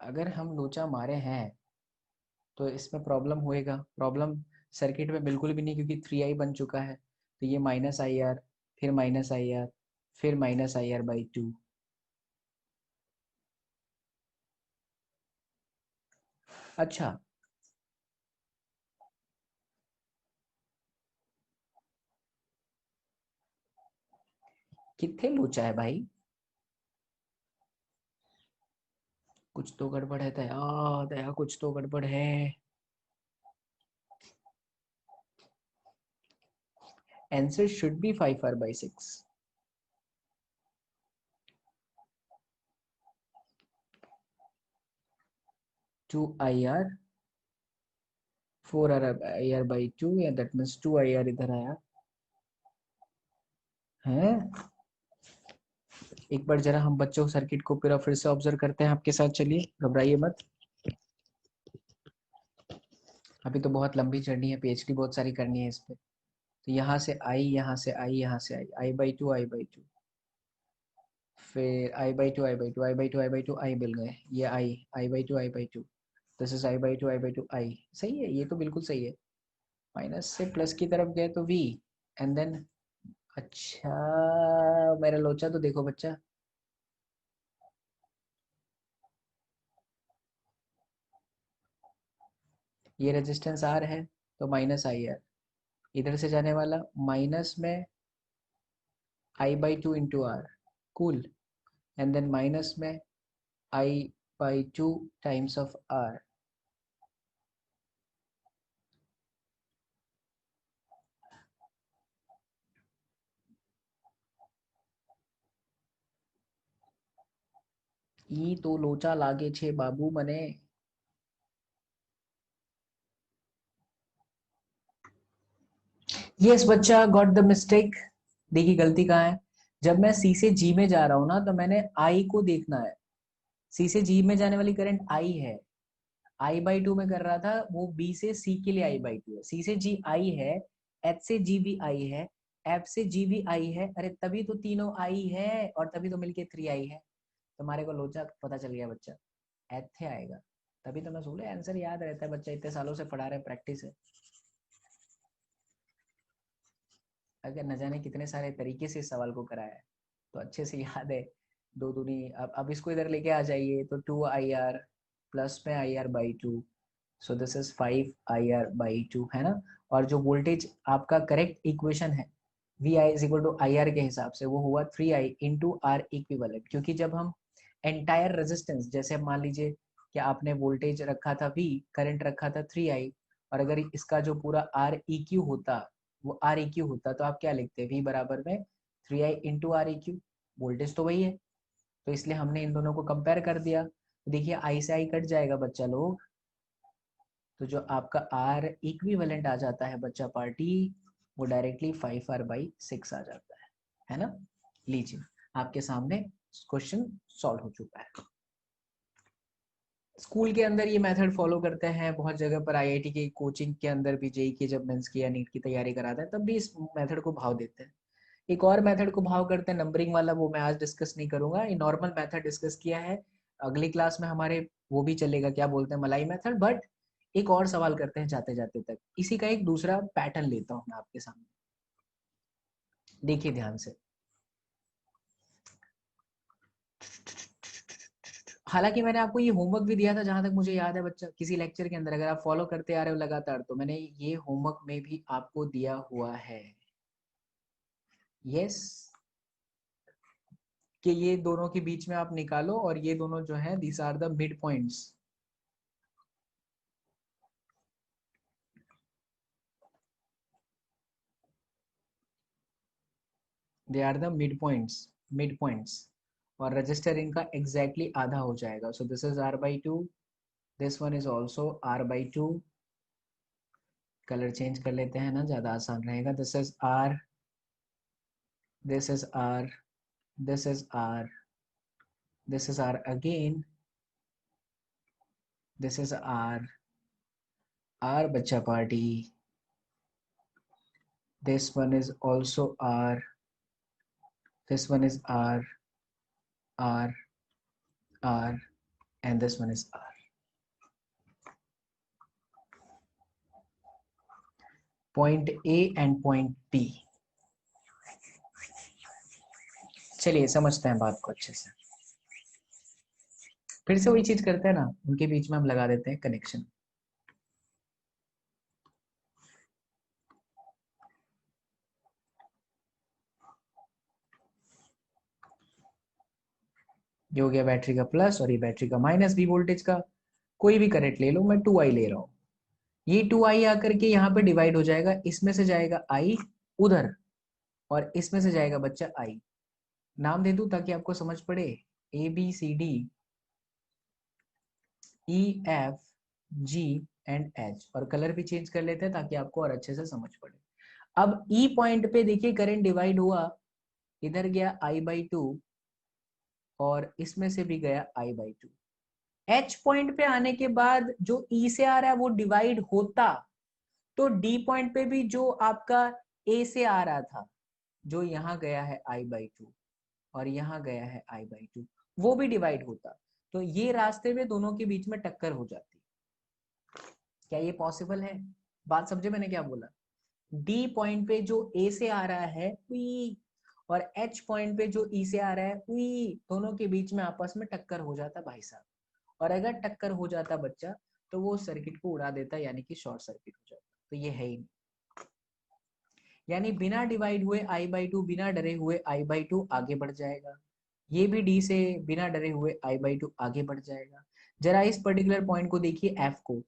अगर हम लोचा मारे हैं तो इसमें प्रॉब्लम होएगा। प्रॉब्लम सर्किट में बिल्कुल भी नहीं, क्योंकि 3i बन चुका है। तो ये -IR, फिर -IR, फिर -IR/2। अच्छा, कितने लोचा है भाई? कुछ तो गड़बड़ है दया, दया कुछ तो गड़बड़ है। Answer should be 5r/6। 2IR, 4IR/2, या दैट मीन्स 2IR इधर आया है। एक बार जरा हम बच्चों सर्किट को पूरा फिर से ऑब्जर्व करते हैं आपके साथ। चलिए, घबराइए मत। अभी तो बहुत लंबी जर्नी है, PhD बहुत सारी करनी है इस पे। तो यहाँ से आई, यहाँ से आई, यहाँ से आई, I/2, I/2, फिर I/2, I/2, I/2, I/2, आई मिल गए। ये I/2, I/2, this is I/2, I/2, आई। सही है, ये तो बिल्कुल सही है। माइनस से प्लस की तरफ गए तो V, एंड देन, अच्छा, मेरा लोचा तो देखो बच्चा। ये रेजिस्टेंस R है, तो -IR। इधर से जाने वाला माइनस में I/2 into R, cool. And then minus में I/2 टाइम्स ऑफ R। ई तो लोचा लागे छे बाबू मने। यस बच्चा, गॉट द मिस्टेक। देखिए गलती कहाँ है। जब मैं C से G में जा रहा हूँ ना, तो मैंने I को देखना है। C से G में जाने वाली करंट I है। I/2 में कर रहा था, वो B से C के लिए I/2 है। C से G I है, H से G भी I है, F से G भी I है। अरे तभी तो तीनों I है, और तभी तो मिलके 3I है। तुम्हारे को लोचा पता चल गया बच्चा, एथ आएगा। तभी तो मैं बोले आंसर याद रहता है, बच्चा इतने सालों से पढ़ा रहे, प्रैक्टिस है। अगर न जाने कितने सारे तरीके से इस सवाल को कराया है, तो अच्छे से याद है। दो दूनी, अब इसको इधर लेके आ जाइए, तो 2IR प्लस में IR/2, so this is 5IR/2, है ना। और जो वोल्टेज आपका करेक्ट इक्वेशन है, VI = IR के हिसाब से, वो हुआ 3I इंटू आर इक्विवेलेंट। क्योंकि जब हम एंटायर रेजिस्टेंस, जैसे मान लीजिए कि आपने वोल्टेज रखा था V, करंट रखा था 3I, और अगर इसका जो पूरा REQ होता, वो REQ होता, तो आप क्या लिखते? V बराबर में 3I इंटू REQ। वोल्टेज तो वही है, तो इसलिए हमने इन दोनों को कंपेयर कर दिया। तो देखिए I से I कट जाएगा बच्चा लोग, तो जो आपका R इक्विवेलेंट आ जाता है बच्चा पार्टी, वो डायरेक्टली 5R/6 आ जाता है ना। लीजिए, आपके सामने क्वेश्चन सॉल्व हो चुका है। स्कूल के अंदर ये मेथड फॉलो करते हैं, बहुत जगह पर IIT की कोचिंग के अंदर भी, जेई की जब मेंस की या नीट की तैयारी कराता है, तब भी इस मेथड को भाव देते हैं। एक और मेथड को भाव करते हैं नंबरिंग वाला, वो मैं आज डिस्कस नहीं करूंगा। ये नॉर्मल मेथड डिस्कस किया है, अगली क्लास में हमारे वो भी चलेगा, क्या बोलते हैं, मलाई मेथड। बट एक और सवाल करते हैं जाते जाते तक, इसी का एक दूसरा पैटर्न लेता हूँ मैं आपके सामने। देखिए ध्यान से। हालांकि मैंने आपको ये होमवर्क भी दिया था, जहां तक मुझे याद है बच्चा, किसी लेक्चर के अंदर, अगर आप फॉलो करते आ रहे हो लगातार, तो मैंने ये होमवर्क में भी आपको दिया हुआ है। यस, कि ये दोनों के बीच में आप निकालो, और ये दोनों जो है, these are the mid points. They are the mid points, mid points. और रजिस्टर इनका एग्जैक्टली exactly आधा हो जाएगा। So this is R/2, this one is also R/2। Colour change कर लेते हैं ना, ज्यादा आसान रहेगा। This is R, this is R, this is R, this is R again, this is R, R बच्चा party, this one is also R, this one is R, R, R, and this one is R. Point A and point B. चलिए समझते हैं बात को अच्छे से। फिर से वही चीज करते हैं ना, उनके बीच में हम लगा देते हैं कनेक्शन। ये हो गया बैटरी का प्लस और ये बैटरी का माइनस। बी वोल्टेज का कोई भी करंट ले लो, मैं 2i ले रहा हूँ। ये 2i आकर के यहाँ पे डिवाइड हो जाएगा, इसमें से जाएगा i उधर और इसमें से जाएगा बच्चा i। नाम दे दूं ताकि आपको समझ पड़े, A B C D E F G and H, और कलर भी चेंज कर लेते हैं ताकि आपको और अच्छे से समझ पड़े। अब ई पॉइंट पे देखिए करंट डिवाइड हुआ, इधर गया I/2 और इसमें से भी गया I/2। एच पॉइंट पे आने के बाद जो ई से आ रहा है वो डिवाइड होता, तो डी पॉइंट पे भी जो आपका ए से आ रहा था, जो यहाँ गया है I/2 और यहाँ गया है I/2, वो भी डिवाइड होता, तो ये रास्ते में दोनों के बीच में टक्कर हो जाती। क्या ये पॉसिबल है? बात समझे मैंने क्या बोला? डी पॉइंट पे जो ए से आ रहा है उई, और एच पॉइंट पे जो ई से आ रहा है उई, दोनों के बीच में आपस में टक्कर हो जाता भाई साहब। और अगर टक्कर हो जाता बच्चा, तो वो सर्किट को उड़ा देता, यानी कि शॉर्ट सर्किट हो जाता। तो ये है ही नहीं, यानी बिना डिवाइड हुए I/2, बिना डरे हुए I/2 आगे बढ़ जाएगा। ये भी डी से बिना डरे हुए I/2 आगे बढ़ जाएगा। जरा इस पर्टिकुलर पॉइंट को देखिए, एफ को,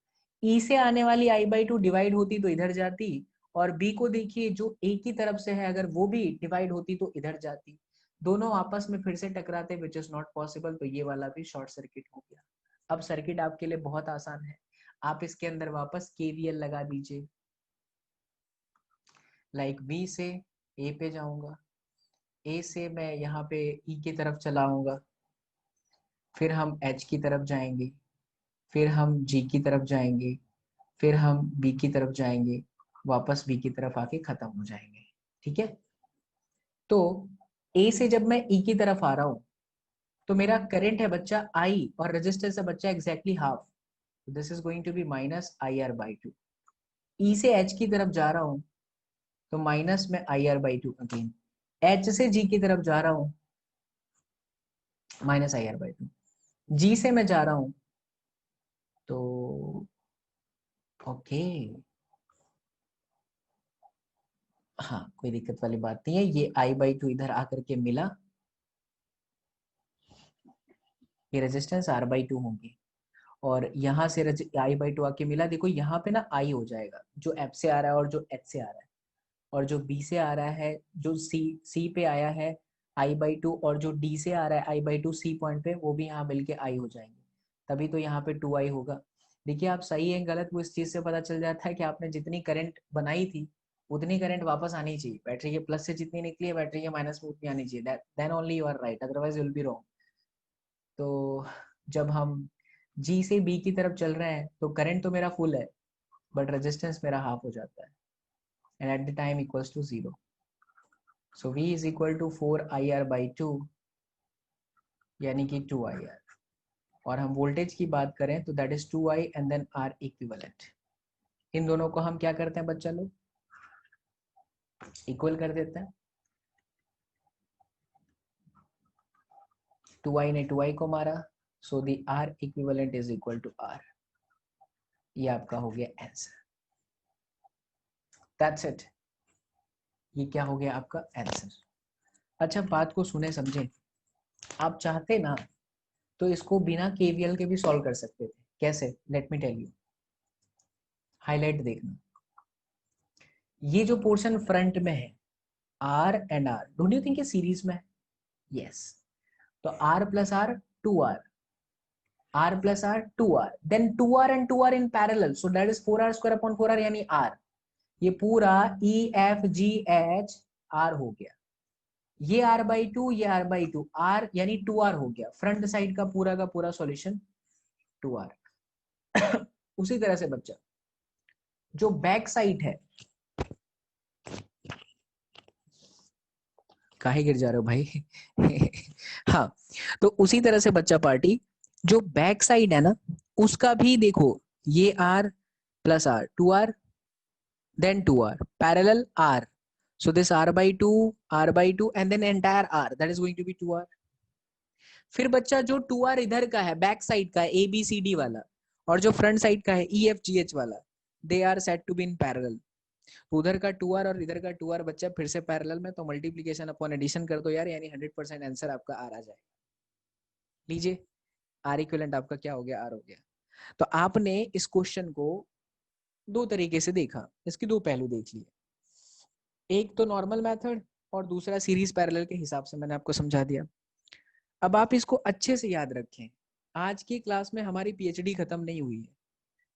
ई से आने वाली I/2 डिवाइड होती तो इधर जाती, और बी को देखिए जो ए की तरफ से है, अगर वो भी डिवाइड होती तो इधर जाती। दोनों आपस में फिर से टकराते, विच इज नॉट पॉसिबल, तो ये वाला भी शॉर्ट सर्किट हो गया। अब सर्किट आपके लिए बहुत आसान है, आप इसके अंदर वापस केवीएल लगा दीजिए। लाइक बी से ए पे जाऊंगा, ए से मैं यहाँ पे ई की तरफ चलाऊंगा, फिर हम एच की तरफ जाएंगे, फिर हम जी की तरफ जाएंगे, फिर हम बी की तरफ जाएंगे, वापस बी की तरफ आके खत्म हो जाएंगे। ठीक है, तो ए से जब मैं ई की तरफ आ रहा हूं, तो मेरा करंट है बच्चा आई और रेजिस्टेंस है बच्चा exactly half, this is going to be -IR/2। E से एच की तरफ जा रहा हूं, तो माइनस में IR/2 अगेन। एच से जी की तरफ जा रहा हूं, -IR/2। जी से मैं जा रहा हूं, तो ओके, हाँ कोई दिक्कत वाली बात नहीं है। ये I/2 इधर आकर के मिला, ये रेजिस्टेंस R/2 होंगी, और यहाँ से I/2 आके मिला। देखो यहाँ पे ना I हो जाएगा, जो F से आ रहा है और जो H से आ रहा है, और जो B से आ रहा है, जो C पे आया है I/2, और जो D से आ रहा है I/2 C पॉइंट पे, वो भी यहाँ मिलके I हो जाएंगे, तभी तो यहाँ पे 2I होगा। देखिए आप सही है गलत, वो इस चीज से पता चल जाता है कि आपने जितनी करंट बनाई थी उतनी करंट वापस आनी चाहिए। बैटरी के प्लस से जितनी निकली है बैटरी के माइनस में उतनी आनी चाहिए, then only you are right, otherwise you will be wrong. तो जब हम जी से बी की तरफ चल रहे हैं तो करंट तो मेरा फुल है, बट रेजिस्टेंस मेरा हाफ हो जाता है, and at the time equals to 0। So V is equal to 4IR/2, यानी कि 2IR। और हम वोल्टेज की बात करें तो that is 2I and then R equivalent. इन दोनों को हम क्या करते हैं बच्चा लोग, इक्वल कर देते हैं। 2I ने 2I को मारा, so the R equivalent is equal to R। ये आपका हो गया आंसर, दैट्स इट। ये क्या हो गया आपका आंसर। अच्छा बात को सुने समझे, आप चाहते ना तो इसको बिना केवीएल के भी सॉल्व कर सकते थे। कैसे? Let me tell you. Highlight देखना, ये जो पोर्शन फ्रंट में है R and R, don't you think ये सीरीज में है? यस, तो R plus R 2R, R plus R 2R, then 2R and 2R in parallel, so that is 4R square upon 4R यानी R। ये पूरा EFGH R हो गया, ये R/2, ये R/2, R यानी 2R हो गया। फ्रंट साइड का पूरा सॉल्यूशन 2R। उसी तरह से बच्चा जो बैक साइड है, काहे गिर जा रहे हो भाई? हाँ, तो उसी तरह से बच्चा पार्टी जो बैक साइड है ना उसका भी देखो, ये r plus r, 2r then 2r parallel r, so this r by 2 and then entire r, that is going to be 2r. फिर बच्चा जो 2r इधर का है बैक साइड का ए बी सी डी वाला, और जो फ्रंट साइड का है ई एफ जी एच वाला, they are set to be in parallel. तो उधर का 2r और इधर का 2r बच्चा फिर से पैरेलल में, तो मल्टीप्लीकेशन अपॉन एडिशन कर दो यार, यानी 100% आंसर आपका r आ जाएगा। लीजिए r इक्विवेलेंट आपका क्या हो गया, r हो गया। तो आपने इस क्वेश्चन को दो तरीके से देखा, इसके दो पहलू देख लिए, एक तो नॉर्मल मेथड और दूसरा सीरीज पैरेलल के हिसाब से मैंने आपको समझा दिया। अब आप इसको अच्छे से याद रखें, आज की क्लास में हमारी पीएचडी खत्म नहीं हुई है।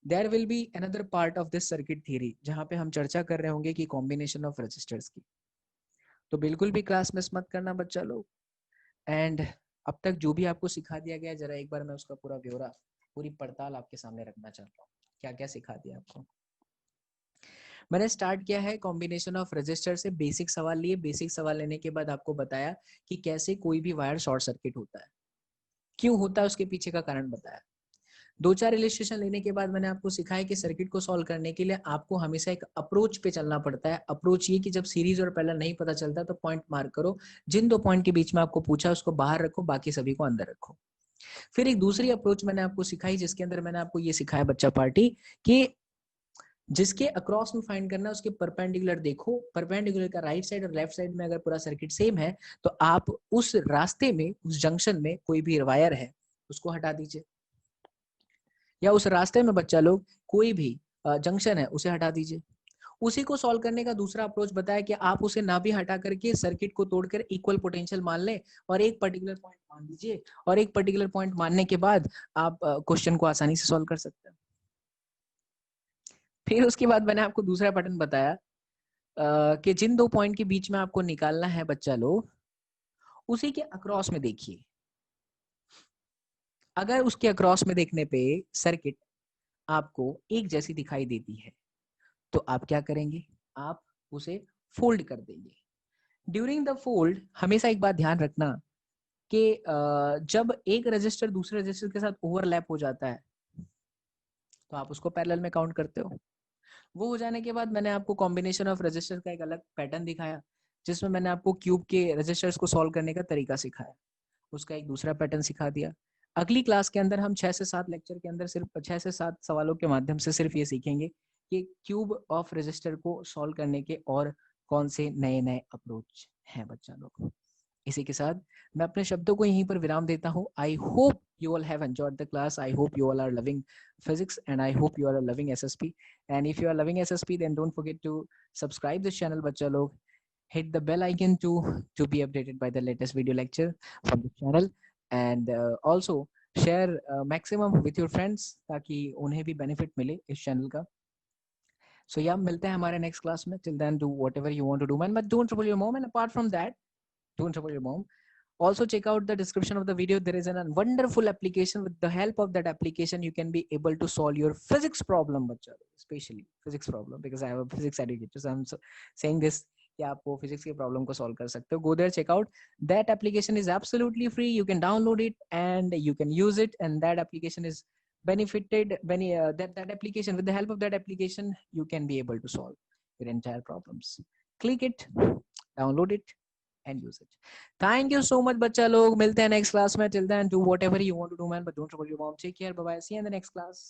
There will be another part of this circuit theory जहां पे हम चर्चा कर रहे होंगे कि कॉम्बिनेशन ऑफ रजिस्टर्स की। तो बिल्कुल भी क्लास मिस मत करना बच्चा लोग। एंड अब तक जो भी आपको सिखा दिया गया, जरा एक बार मैं उसका पूरा ब्यौरा, पूरी पड़ताल आपके सामने रखना चाहता हूँ, क्या क्या सिखा दिया आपको। मैंने स्टार्ट किया है कॉम्बिनेशन ऑफ रजिस्टर से, बेसिक सवाल लिए, बेसिक सवाल लेने के बाद आपको बताया कि कैसे कोई भी वायर शॉर्ट सर्किट होता है, क्यों होता है, उसके पीछे का कारण बताया। दो चार इलस्ट्रेशन लेने के बाद मैंने आपको सिखाया कि सर्किट को सॉल्व करने के लिए आपको हमेशा एक अप्रोच पे चलना पड़ता है। अप्रोच ये कि जब सीरीज और पैरेलल नहीं पता चलता तो पॉइंट मार्क करो, जिन दो पॉइंट के बीच में आपको पूछा उसको बाहर रखो, बाकी सभी को अंदर रखो। फिर एक दूसरी अप्रोच मैंने आपको सिखाई जिसके अंदर मैंने आपको ये सिखाया बच्चा पार्टी कि जिसके अक्रॉस में फाइंड करना है उसके परपेंडिकुलर देखो, परपेंडिकुलर का राइट साइड और लेफ्ट साइड में अगर पूरा सर्किट सेम है तो आप उस रास्ते में, उस जंक्शन में कोई भी वायर है उसको हटा दीजिए, या उस रास्ते में बच्चा लोग कोई भी जंक्शन है उसे हटा दीजिए। उसी को सॉल्व करने का दूसरा अप्रोच बताया कि आप उसे ना भी हटा करके सर्किट को तोड़कर इक्वल पोटेंशियल मान लें और एक पर्टिकुलर पॉइंट मान लीजिए, और एक पर्टिकुलर पॉइंट मानने के बाद आप क्वेश्चन को आसानी से सॉल्व कर सकते हैं। फिर उसके बाद मैंने आपको दूसरा पैटर्न बताया कि जिन दो पॉइंट के बीच में आपको निकालना है बच्चा लोग, उसी के अक्रॉस में देखिए, अगर उसके अक्रॉस में देखने पे सर्किट आपको एक जैसी दिखाई देती है तो आप क्या करेंगे, आप उसे फोल्ड कर देंगे। ड्यूरिंग द फोल्ड हमेशा एक बात ध्यान रखना कि जब एक रजिस्टर दूसरे रजिस्टर के साथ ओवरलैप हो जाता है तो आप उसको पैरेलल में काउंट करते हो। वो हो जाने के बाद मैंने आपको कॉम्बिनेशन ऑफ रजिस्टर का एक अलग पैटर्न दिखाया जिसमें मैंने आपको क्यूब के रजिस्टर्स को सॉल्व करने का तरीका सिखाया, उसका एक दूसरा पैटर्न सिखा दिया। अगली क्लास के अंदर हम 6 से 7 लेक्चर के अंदर सिर्फ 6 से 7 सवालों के माध्यम से सिर्फ ये सीखेंगे कि क्यूब ऑफ रजिस्टर को सॉल्व करने के और कौन से नए नए अप्रोच हैं बच्चा लोग। इसी के साथ मैं अपने शब्दों को यहीं पर विराम देता हूँ। I hope you all have enjoyed the class. I hope you all are loving physics and I hope you are loving SSP. And if you are loving SSP, then don't forget to subscribe this channel, bachcha log. Hit the bell icon to be updated by the latest video lecture from the channel. And also share maximum with your friends ताकि उन्हें भी benefit मिले इस channel का. So yeah, मिलते हैं हमारे next class में. Till then, do whatever you want to do, man. But don't trouble your mom. And apart from that, don't trouble your mom. Also check out the description of the video. There is a wonderful application. With the help of that application you can be able to solve your physics problem, especially physics problem, because I have a physics educator, so I'm saying this कि आपको फिजिक्स के प्रॉब्लम को सॉल्व कर सकते हो. Go there, check out. That application is absolutely free. You can download it and you can use it, and that application is benefited when that application, with the help of that application you can be able to solve your entire problems. Click it, download it and use it. Thank you so much बच्चा लोग, मिलते हैं next class में. Till then, do whatever you want to do, man, but don't trouble your mom. Take care, bye bye, see you in the next class.